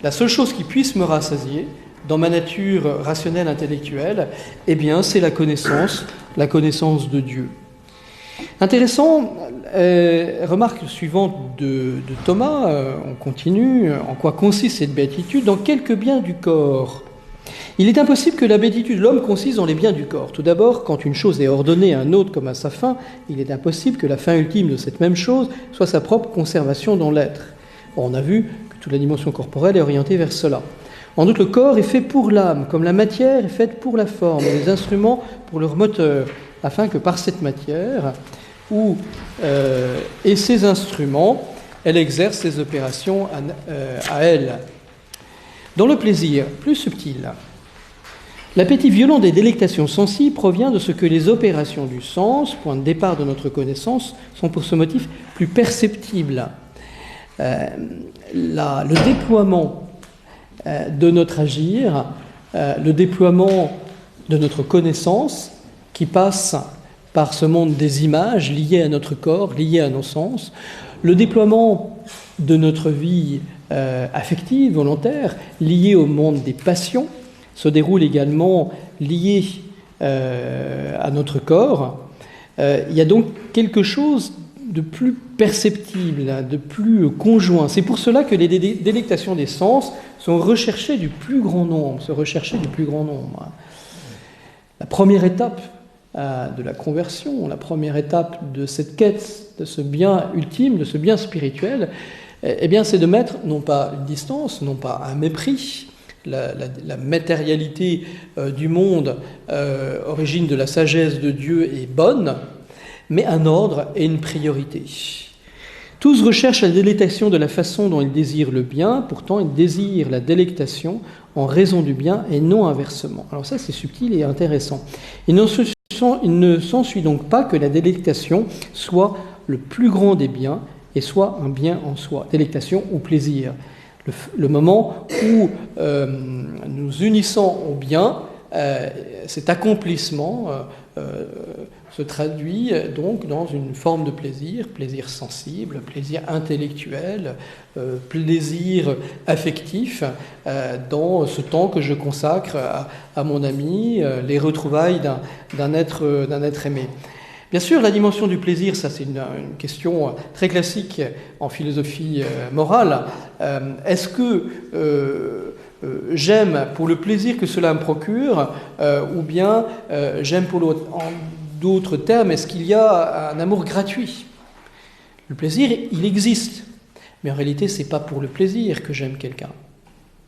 la seule chose qui puisse me rassasier dans ma nature rationnelle, intellectuelle, c'est la connaissance de Dieu. Intéressant, remarque suivante de Thomas, on continue, en quoi consiste cette béatitude? Dans quelques biens du corps. Il est impossible que la béatitude de l'homme consiste dans les biens du corps. Tout d'abord, quand une chose est ordonnée à un autre comme à sa fin, il est impossible que la fin ultime de cette même chose soit sa propre conservation dans l'être. Or, on a vu que toute la dimension corporelle est orientée vers cela. En outre, le corps est fait pour l'âme, comme la matière est faite pour la forme, et les instruments pour leur moteur, afin que par cette matière et ses instruments, elle exerce ses opérations à elle. Dans le plaisir, plus subtil, l'appétit violent des délectations sensibles provient de ce que les opérations du sens, point de départ de notre connaissance, sont pour ce motif plus perceptibles. Le déploiement de notre agir, le déploiement de notre connaissance qui passe par ce monde des images liées à notre corps, liées à nos sens, le déploiement de notre vie affective, volontaire, liée au monde des passions, se déroule également lié à notre corps. Il y a donc quelque chose de plus perceptible, de plus conjoint. C'est pour cela que les délectations des sens sont recherchées du plus grand nombre, La première étape de la conversion, la première étape de cette quête, de ce bien ultime, de ce bien spirituel, eh bien, c'est de mettre non pas une distance, non pas un mépris. La matérialité du monde, origine de la sagesse de Dieu, est bonne, mais un ordre et une priorité. Tous recherchent la délectation de la façon dont ils désirent le bien, pourtant ils désirent la délectation en raison du bien et non inversement. Alors ça, c'est subtil et intéressant. Il ne s'ensuit donc pas que la délectation soit le plus grand des biens et soit un bien en soi, délectation ou plaisir. Le moment où nous unissons au bien, cet accomplissement se traduit donc dans une forme de plaisir, plaisir sensible, plaisir intellectuel, plaisir affectif, dans ce temps que je consacre à mon ami, les retrouvailles d'un être aimé. Bien sûr, la dimension du plaisir, ça c'est une question très classique en philosophie morale. Est-ce que j'aime pour le plaisir que cela me procure, ou bien j'aime pour l'autre? En d'autres termes, est-ce qu'il y a un amour gratuit? Le plaisir, il existe, mais en réalité, c'est pas pour le plaisir que j'aime quelqu'un,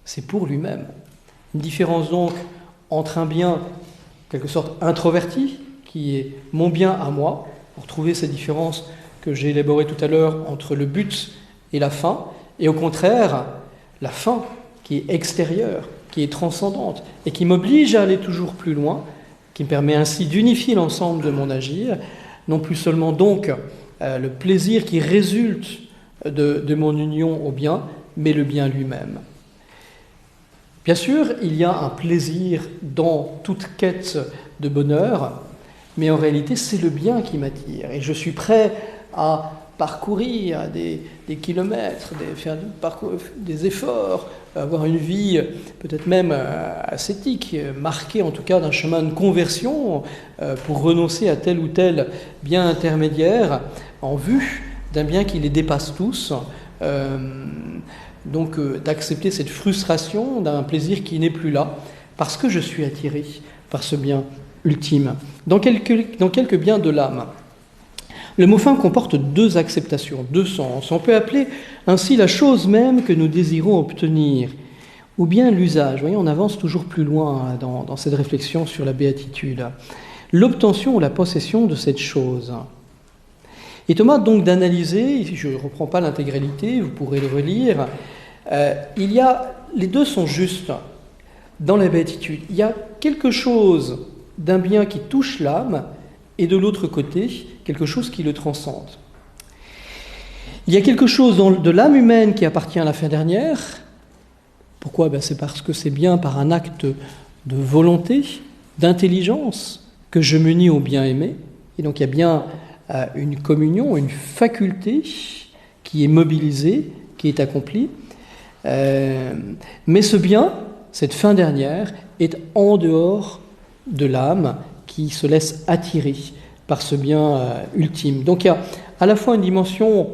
c'est pour lui-même. Une différence donc entre un bien, en quelque sorte, introverti, qui est mon bien à moi, pour trouver cette différence que j'ai élaborée tout à l'heure entre le but et la fin, et au contraire, la fin qui est extérieure, qui est transcendante, et qui m'oblige à aller toujours plus loin, qui me permet ainsi d'unifier l'ensemble de mon agir, non plus seulement donc le plaisir qui résulte de mon union au bien, mais le bien lui-même. Bien sûr, il y a un plaisir dans toute quête de bonheur, mais en réalité, c'est le bien qui m'attire. Et je suis prêt à parcourir des kilomètres, faire des efforts, avoir une vie peut-être même ascétique, marquée en tout cas d'un chemin de conversion pour renoncer à tel ou tel bien intermédiaire en vue d'un bien qui les dépasse tous. Donc d'accepter cette frustration d'un plaisir qui n'est plus là, parce que je suis attiré par ce bien ultime. Dans quelques biens de l'âme, le mot fin comporte deux acceptations, deux sens. On peut appeler ainsi la chose même que nous désirons obtenir, ou bien l'usage. Vous voyez, on avance toujours plus loin dans cette réflexion sur la béatitude. L'obtention ou la possession de cette chose. Et Thomas donc d'analyser, je ne reprends pas l'intégralité, vous pourrez le relire, les deux sont justes dans la béatitude. Il y a quelque chose d'un bien qui touche l'âme, et de l'autre côté, quelque chose qui le transcende. Il y a quelque chose de l'âme humaine qui appartient à la fin dernière. Pourquoi? C'est parce que c'est bien par un acte de volonté, d'intelligence, que je m'unis au bien-aimé. Et donc il y a bien une communion, une faculté qui est mobilisée, qui est accomplie. Mais ce bien, cette fin dernière, est en dehors de l'âme qui se laisse attirer par ce bien ultime. Donc il y a à la fois une dimension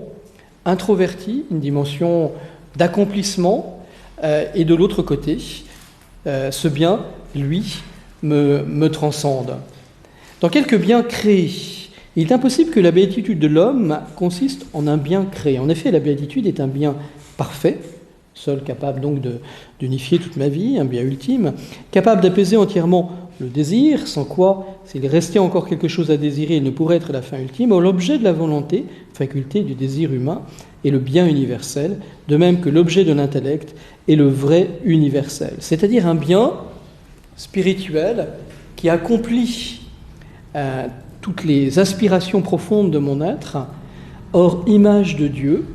introvertie, une dimension d'accomplissement, et de l'autre côté, ce bien, lui, me transcende. Dans quelques biens créés, il est impossible que la béatitude de l'homme consiste en un bien créé. En effet, la béatitude est un bien parfait, seul capable donc d'unifier toute ma vie, un bien ultime, capable d'apaiser entièrement le désir, sans quoi, s'il restait encore quelque chose à désirer, il ne pourrait être la fin ultime. Or, l'objet de la volonté, faculté du désir humain, est le bien universel, de même que l'objet de l'intellect est le vrai universel. C'est-à-dire un bien spirituel qui accomplit toutes les aspirations profondes de mon être, hors image de Dieu,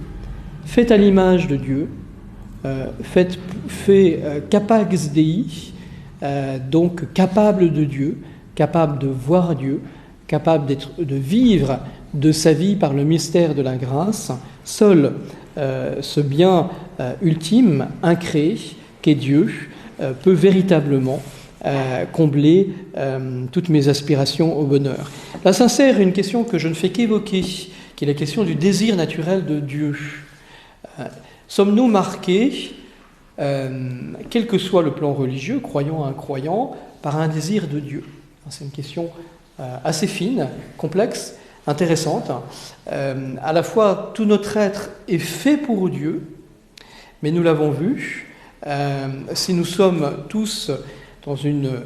fait à l'image de Dieu, fait capax Dei, donc capable de Dieu, capable de voir Dieu, capable de vivre de sa vie par le mystère de la grâce. Seul ce bien ultime, incréé, qu'est Dieu, peut véritablement combler toutes mes aspirations au bonheur. Là s'insère une question que je ne fais qu'évoquer qui est la question du désir naturel de Dieu. Sommes-nous marqués, quel que soit le plan religieux, croyant à incroyant, par un désir de Dieu? C'est une question assez fine, complexe, intéressante. À la fois, tout notre être est fait pour Dieu, mais nous l'avons vu, si nous sommes tous dans une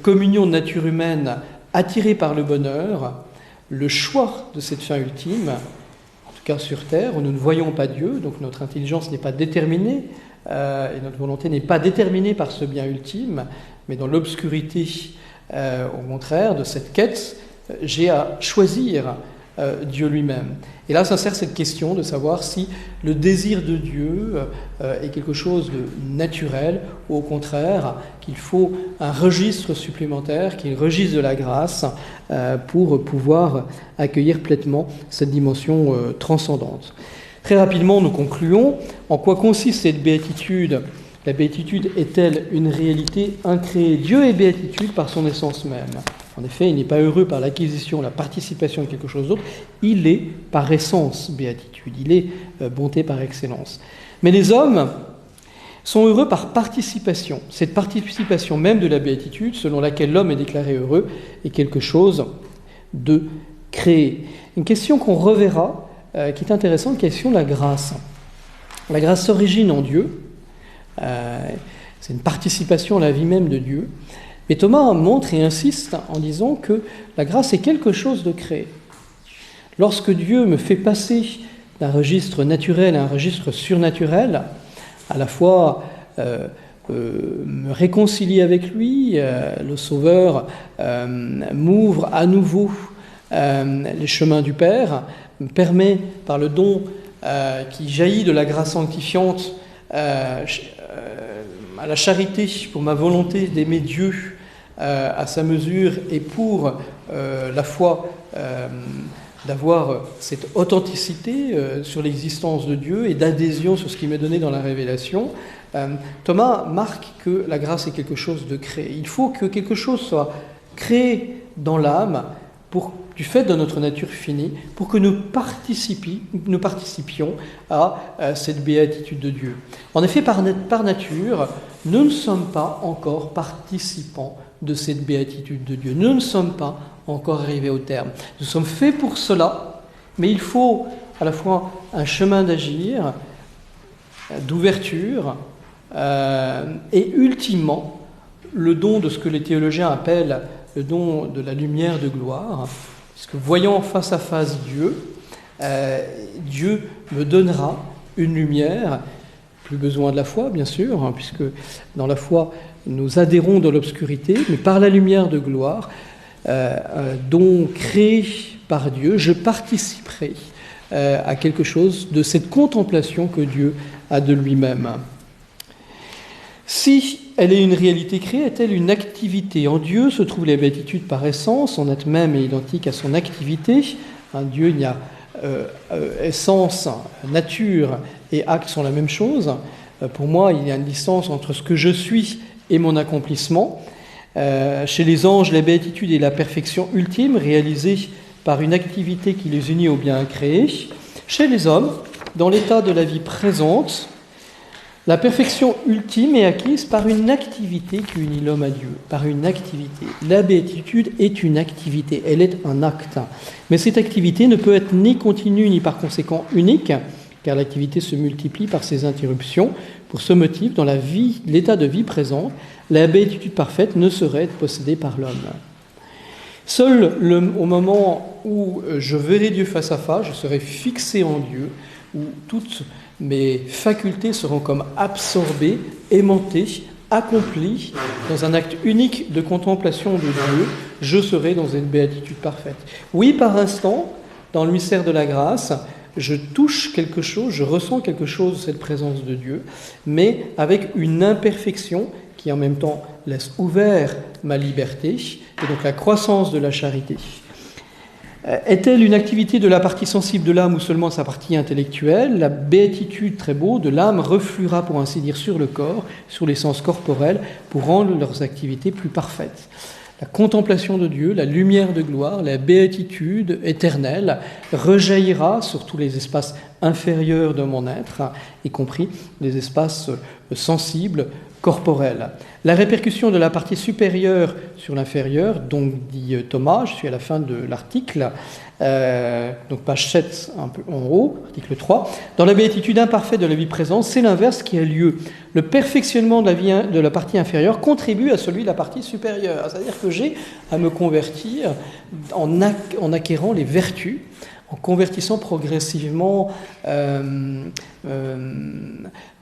communion de nature humaine attirés par le bonheur, le choix de cette fin ultime, en tout cas sur Terre, où nous ne voyons pas Dieu, donc notre intelligence n'est pas déterminée, et notre volonté n'est pas déterminée par ce bien ultime, mais dans l'obscurité, au contraire, de cette quête, j'ai à choisir Dieu lui-même. Et là s'insère cette question de savoir si le désir de Dieu est quelque chose de naturel, ou au contraire, qu'il faut un registre supplémentaire, qu'il y ait le registre de la grâce, pour pouvoir accueillir pleinement cette dimension transcendante. Très rapidement, nous concluons. En quoi consiste cette béatitude? La béatitude est-elle une réalité incréée? Dieu est béatitude par son essence même. En effet, il n'est pas heureux par l'acquisition, la participation de quelque chose d'autre. Il est par essence béatitude. Il est bonté par excellence. Mais les hommes sont heureux par participation. Cette participation même de la béatitude, selon laquelle l'homme est déclaré heureux, est quelque chose de créé. Une question qu'on reverra, qui est intéressante, la question de la grâce. La grâce s'origine en Dieu. C'est une participation à la vie même de Dieu. Mais Thomas montre et insiste en disant que la grâce est quelque chose de créé. Lorsque Dieu me fait passer d'un registre naturel à un registre surnaturel, à la fois me réconcilier avec lui, le Sauveur m'ouvre à nouveau les chemins du Père, me permet par le don qui jaillit de la grâce sanctifiante à la charité pour ma volonté d'aimer Dieu à sa mesure et pour la foi d'avoir cette authenticité sur l'existence de Dieu et d'adhésion sur ce qui m'est donné dans la révélation. Thomas marque que la grâce est quelque chose de créé. Il faut que quelque chose soit créé dans l'âme du fait de notre nature finie, pour que nous participions à cette béatitude de Dieu. En effet, par nature, nous ne sommes pas encore participants de cette béatitude de Dieu. Nous ne sommes pas encore arrivés au terme. Nous sommes faits pour cela, mais il faut à la fois un chemin d'agir, d'ouverture, et ultimement, le don de ce que les théologiens appellent le don de la lumière de gloire, puisque voyant face à face Dieu, Dieu me donnera une lumière, plus besoin de la foi bien sûr, puisque dans la foi nous adhérons dans l'obscurité, mais par la lumière de gloire, don créé par Dieu, je participerai à quelque chose de cette contemplation que Dieu a de lui-même. Si elle est une réalité créée, est-elle une activité? En Dieu se trouve la béatitude par essence, son être même est identique à son activité. En Dieu, il y a essence, nature et acte sont la même chose. Pour moi, il y a une distance entre ce que je suis et mon accomplissement. Chez les anges, la béatitude est la perfection ultime, réalisée par une activité qui les unit au bien créé. Chez les hommes, dans l'état de la vie présente, la perfection ultime est acquise par une activité qui unit l'homme à Dieu, par une activité. La béatitude est une activité, elle est un acte. Mais cette activité ne peut être ni continue ni par conséquent unique, car l'activité se multiplie par ses interruptions. Pour ce motif, dans l'état de vie présent, la béatitude parfaite ne saurait être possédée par l'homme. Seul au moment où je verrai Dieu face à face, je serai fixé en Dieu, où toutes mes facultés seront comme absorbées, aimantées, accomplies dans un acte unique de contemplation de Dieu, je serai dans une béatitude parfaite. Oui, par instant, dans le mystère de la grâce, je touche quelque chose, je ressens quelque chose de cette présence de Dieu, mais avec une imperfection qui en même temps laisse ouvert ma liberté, et donc la croissance de la charité. Est-elle une activité de la partie sensible de l'âme ou seulement sa partie intellectuelle? La béatitude, très beau, de l'âme refluera, pour ainsi dire, sur le corps, sur les sens corporels, pour rendre leurs activités plus parfaites. La contemplation de Dieu, la lumière de gloire, la béatitude éternelle rejaillira sur tous les espaces inférieurs de mon être, y compris les espaces sensibles, corporels. La répercussion de la partie supérieure sur l'inférieur, donc dit Thomas, je suis à la fin de l'article, donc page 7 un peu en haut, article 3, dans la béatitude imparfaite de la vie présente, c'est l'inverse qui a lieu. Le perfectionnement de la partie inférieure contribue à celui de la partie supérieure. C'est-à-dire que j'ai à me convertir en acquérant les vertus, en convertissant progressivement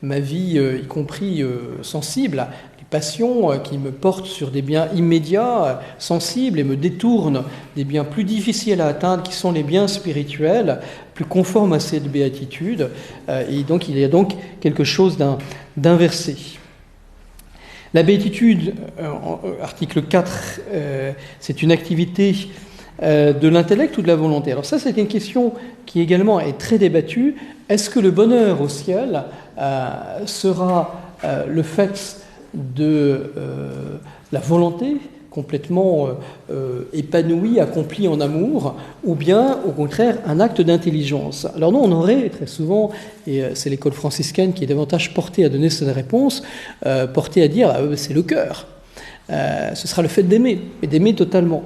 ma vie, y compris sensible, les passions qui me portent sur des biens immédiats, sensibles, et me détournent des biens plus difficiles à atteindre, qui sont les biens spirituels, plus conformes à cette béatitude. Et donc il y a donc quelque chose d'inversé. La béatitude, article 4, c'est une activité de l'intellect ou de la volonté. Alors ça, c'est une question qui également est très débattue. Est-ce que le bonheur au ciel sera le fait de la volonté complètement épanouie, accomplie en amour, ou bien au contraire un acte d'intelligence? Alors non, on aurait très souvent, et c'est l'école franciscaine qui est davantage portée à donner cette réponse, portée à dire c'est le cœur, ce sera le fait d'aimer, et d'aimer totalement.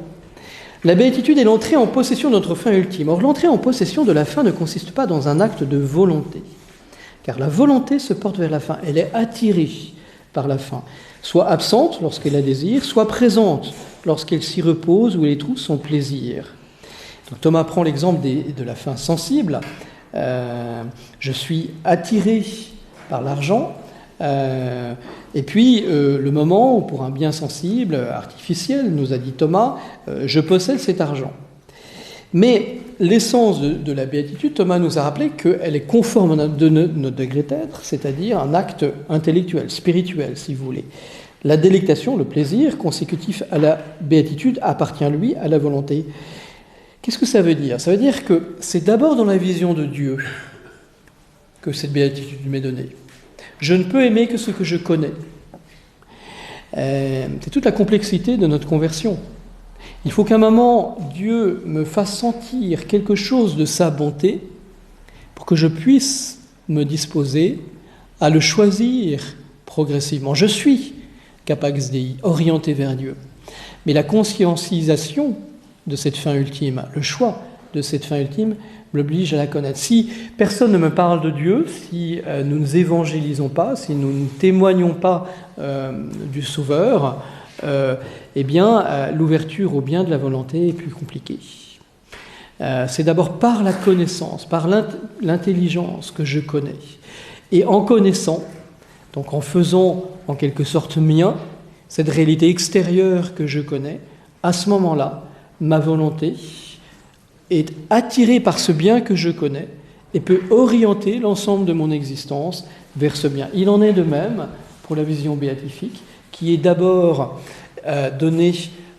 La béatitude est l'entrée en possession de notre fin ultime. Or, l'entrée en possession de la fin ne consiste pas dans un acte de volonté, car la volonté se porte vers la fin, elle est attirée par la fin, soit absente lorsqu'elle la désire, soit présente lorsqu'elle s'y repose ou elle y trouve son plaisir. Donc, Thomas prend l'exemple de la fin sensible. Je suis attiré par l'argent, et puis le moment où, pour un bien sensible, artificiel, nous a dit Thomas, je possède cet argent. Mais l'essence de la béatitude, Thomas nous a rappelé qu'elle est conforme à notre degré d'être, c'est-à-dire un acte intellectuel, spirituel, si vous voulez. La délectation, le plaisir consécutif à la béatitude appartient, lui, à la volonté. Qu'est-ce que ça veut dire? Ça veut dire que c'est d'abord dans la vision de Dieu que cette béatitude m'est donnée. Je ne peux aimer que ce que je connais. C'est toute la complexité de notre conversion. Il faut qu'à un moment, Dieu me fasse sentir quelque chose de sa bonté pour que je puisse me disposer à le choisir progressivement. Je suis capax Dei, orienté vers Dieu. Mais la conscientisation de cette fin ultime, le choix de cette fin ultime, m'oblige à la connaître. Si personne ne me parle de Dieu, si nous ne évangélisons pas, si nous ne témoignons pas du Sauveur, eh bien, l'ouverture au bien de la volonté est plus compliquée. C'est d'abord par la connaissance, par l'intelligence que je connais. Et en connaissant, donc en faisant en quelque sorte mien, cette réalité extérieure que je connais, à ce moment-là, ma volonté est attirée par ce bien que je connais et peut orienter l'ensemble de mon existence vers ce bien. Il en est de même pour la vision béatifique, qui est d'abord donnée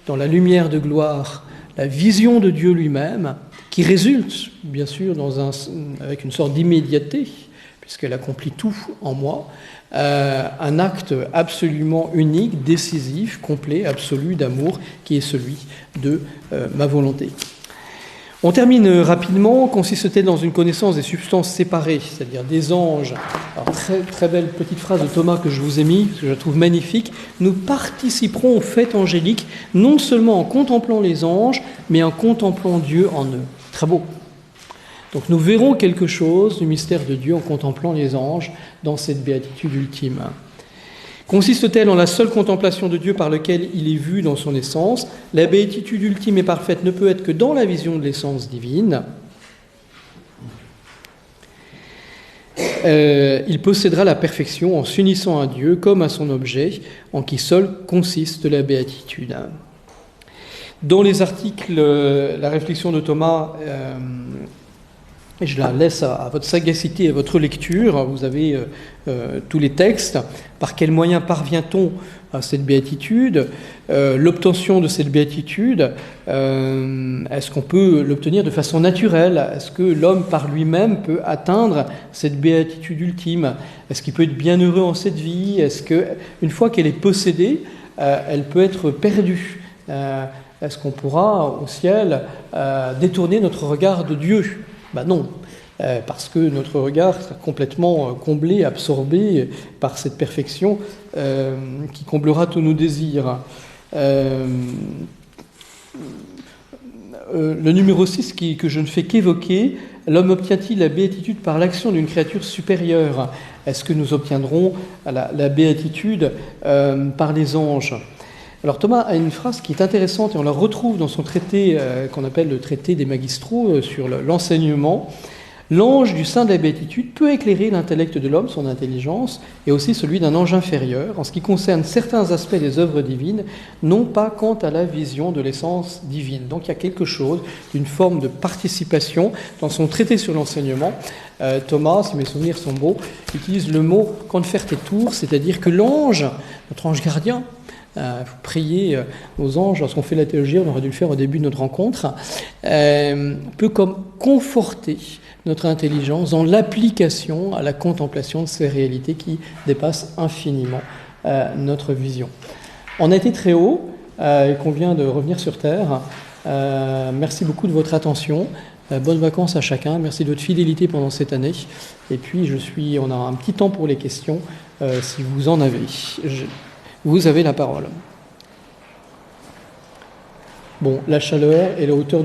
dans la lumière de gloire, la vision de Dieu lui-même, qui résulte, bien sûr, avec une sorte d'immédiateté, puisqu'elle accomplit tout en moi, un acte absolument unique, décisif, complet, absolu d'amour, qui est celui de ma volonté. On termine rapidement. Consiste-t-elle dans une connaissance des substances séparées, c'est-à-dire des anges? Alors, très, très belle petite phrase de Thomas que je vous ai mise, que je trouve magnifique. Nous participerons au fait angélique, non seulement en contemplant les anges, mais en contemplant Dieu en eux. Très beau. Donc nous verrons quelque chose du mystère de Dieu en contemplant les anges dans cette béatitude ultime. Consiste-t-elle en la seule contemplation de Dieu par laquelle il est vu dans son essence? La béatitude ultime et parfaite ne peut être que dans la vision de l'essence divine. Il possédera la perfection en s'unissant à Dieu comme à son objet, en qui seul consiste la béatitude. Dans les articles, la réflexion de Thomas, et je la laisse à votre sagacité et à votre lecture. Vous avez tous les textes. Par quels moyens parvient-on à cette béatitude? L'obtention de cette béatitude, est-ce qu'on peut l'obtenir de façon naturelle? Est-ce que l'homme par lui-même peut atteindre cette béatitude ultime? Est-ce qu'il peut être bienheureux en cette vie? Est-ce qu'une fois qu'elle est possédée, elle peut être perdue? Est-ce qu'on pourra au ciel détourner notre regard de Dieu? Ben non, parce que notre regard sera complètement comblé, absorbé par cette perfection qui comblera tous nos désirs. Le numéro 6 que je ne fais qu'évoquer, l'homme obtient-il la béatitude par l'action d'une créature supérieure? Est-ce que nous obtiendrons la béatitude par les anges? Alors Thomas a une phrase qui est intéressante et on la retrouve dans son traité qu'on appelle le traité des magistraux sur l'enseignement. L'ange du sein de la béatitude peut éclairer l'intellect de l'homme, son intelligence, et aussi celui d'un ange inférieur, en ce qui concerne certains aspects des œuvres divines, non pas quant à la vision de l'essence divine. Donc il y a quelque chose d'une forme de participation. Dans son traité sur l'enseignement, Thomas, si mes souvenirs sont beaux, utilise le mot confertetur, c'est-à-dire que l'ange, notre ange gardien, il faut prier aux anges. Lorsqu'on fait la théologie, on aurait dû le faire au début de notre rencontre, peut comme conforter notre intelligence dans l'application à la contemplation de ces réalités qui dépassent infiniment notre vision. On a été très haut et qu'on vient de revenir sur Terre. Merci beaucoup de votre attention. Bonnes vacances à chacun. Merci de votre fidélité pendant cette année. Et puis, on a un petit temps pour les questions, si vous en avez. Vous avez la parole. Bon, la chaleur et la hauteur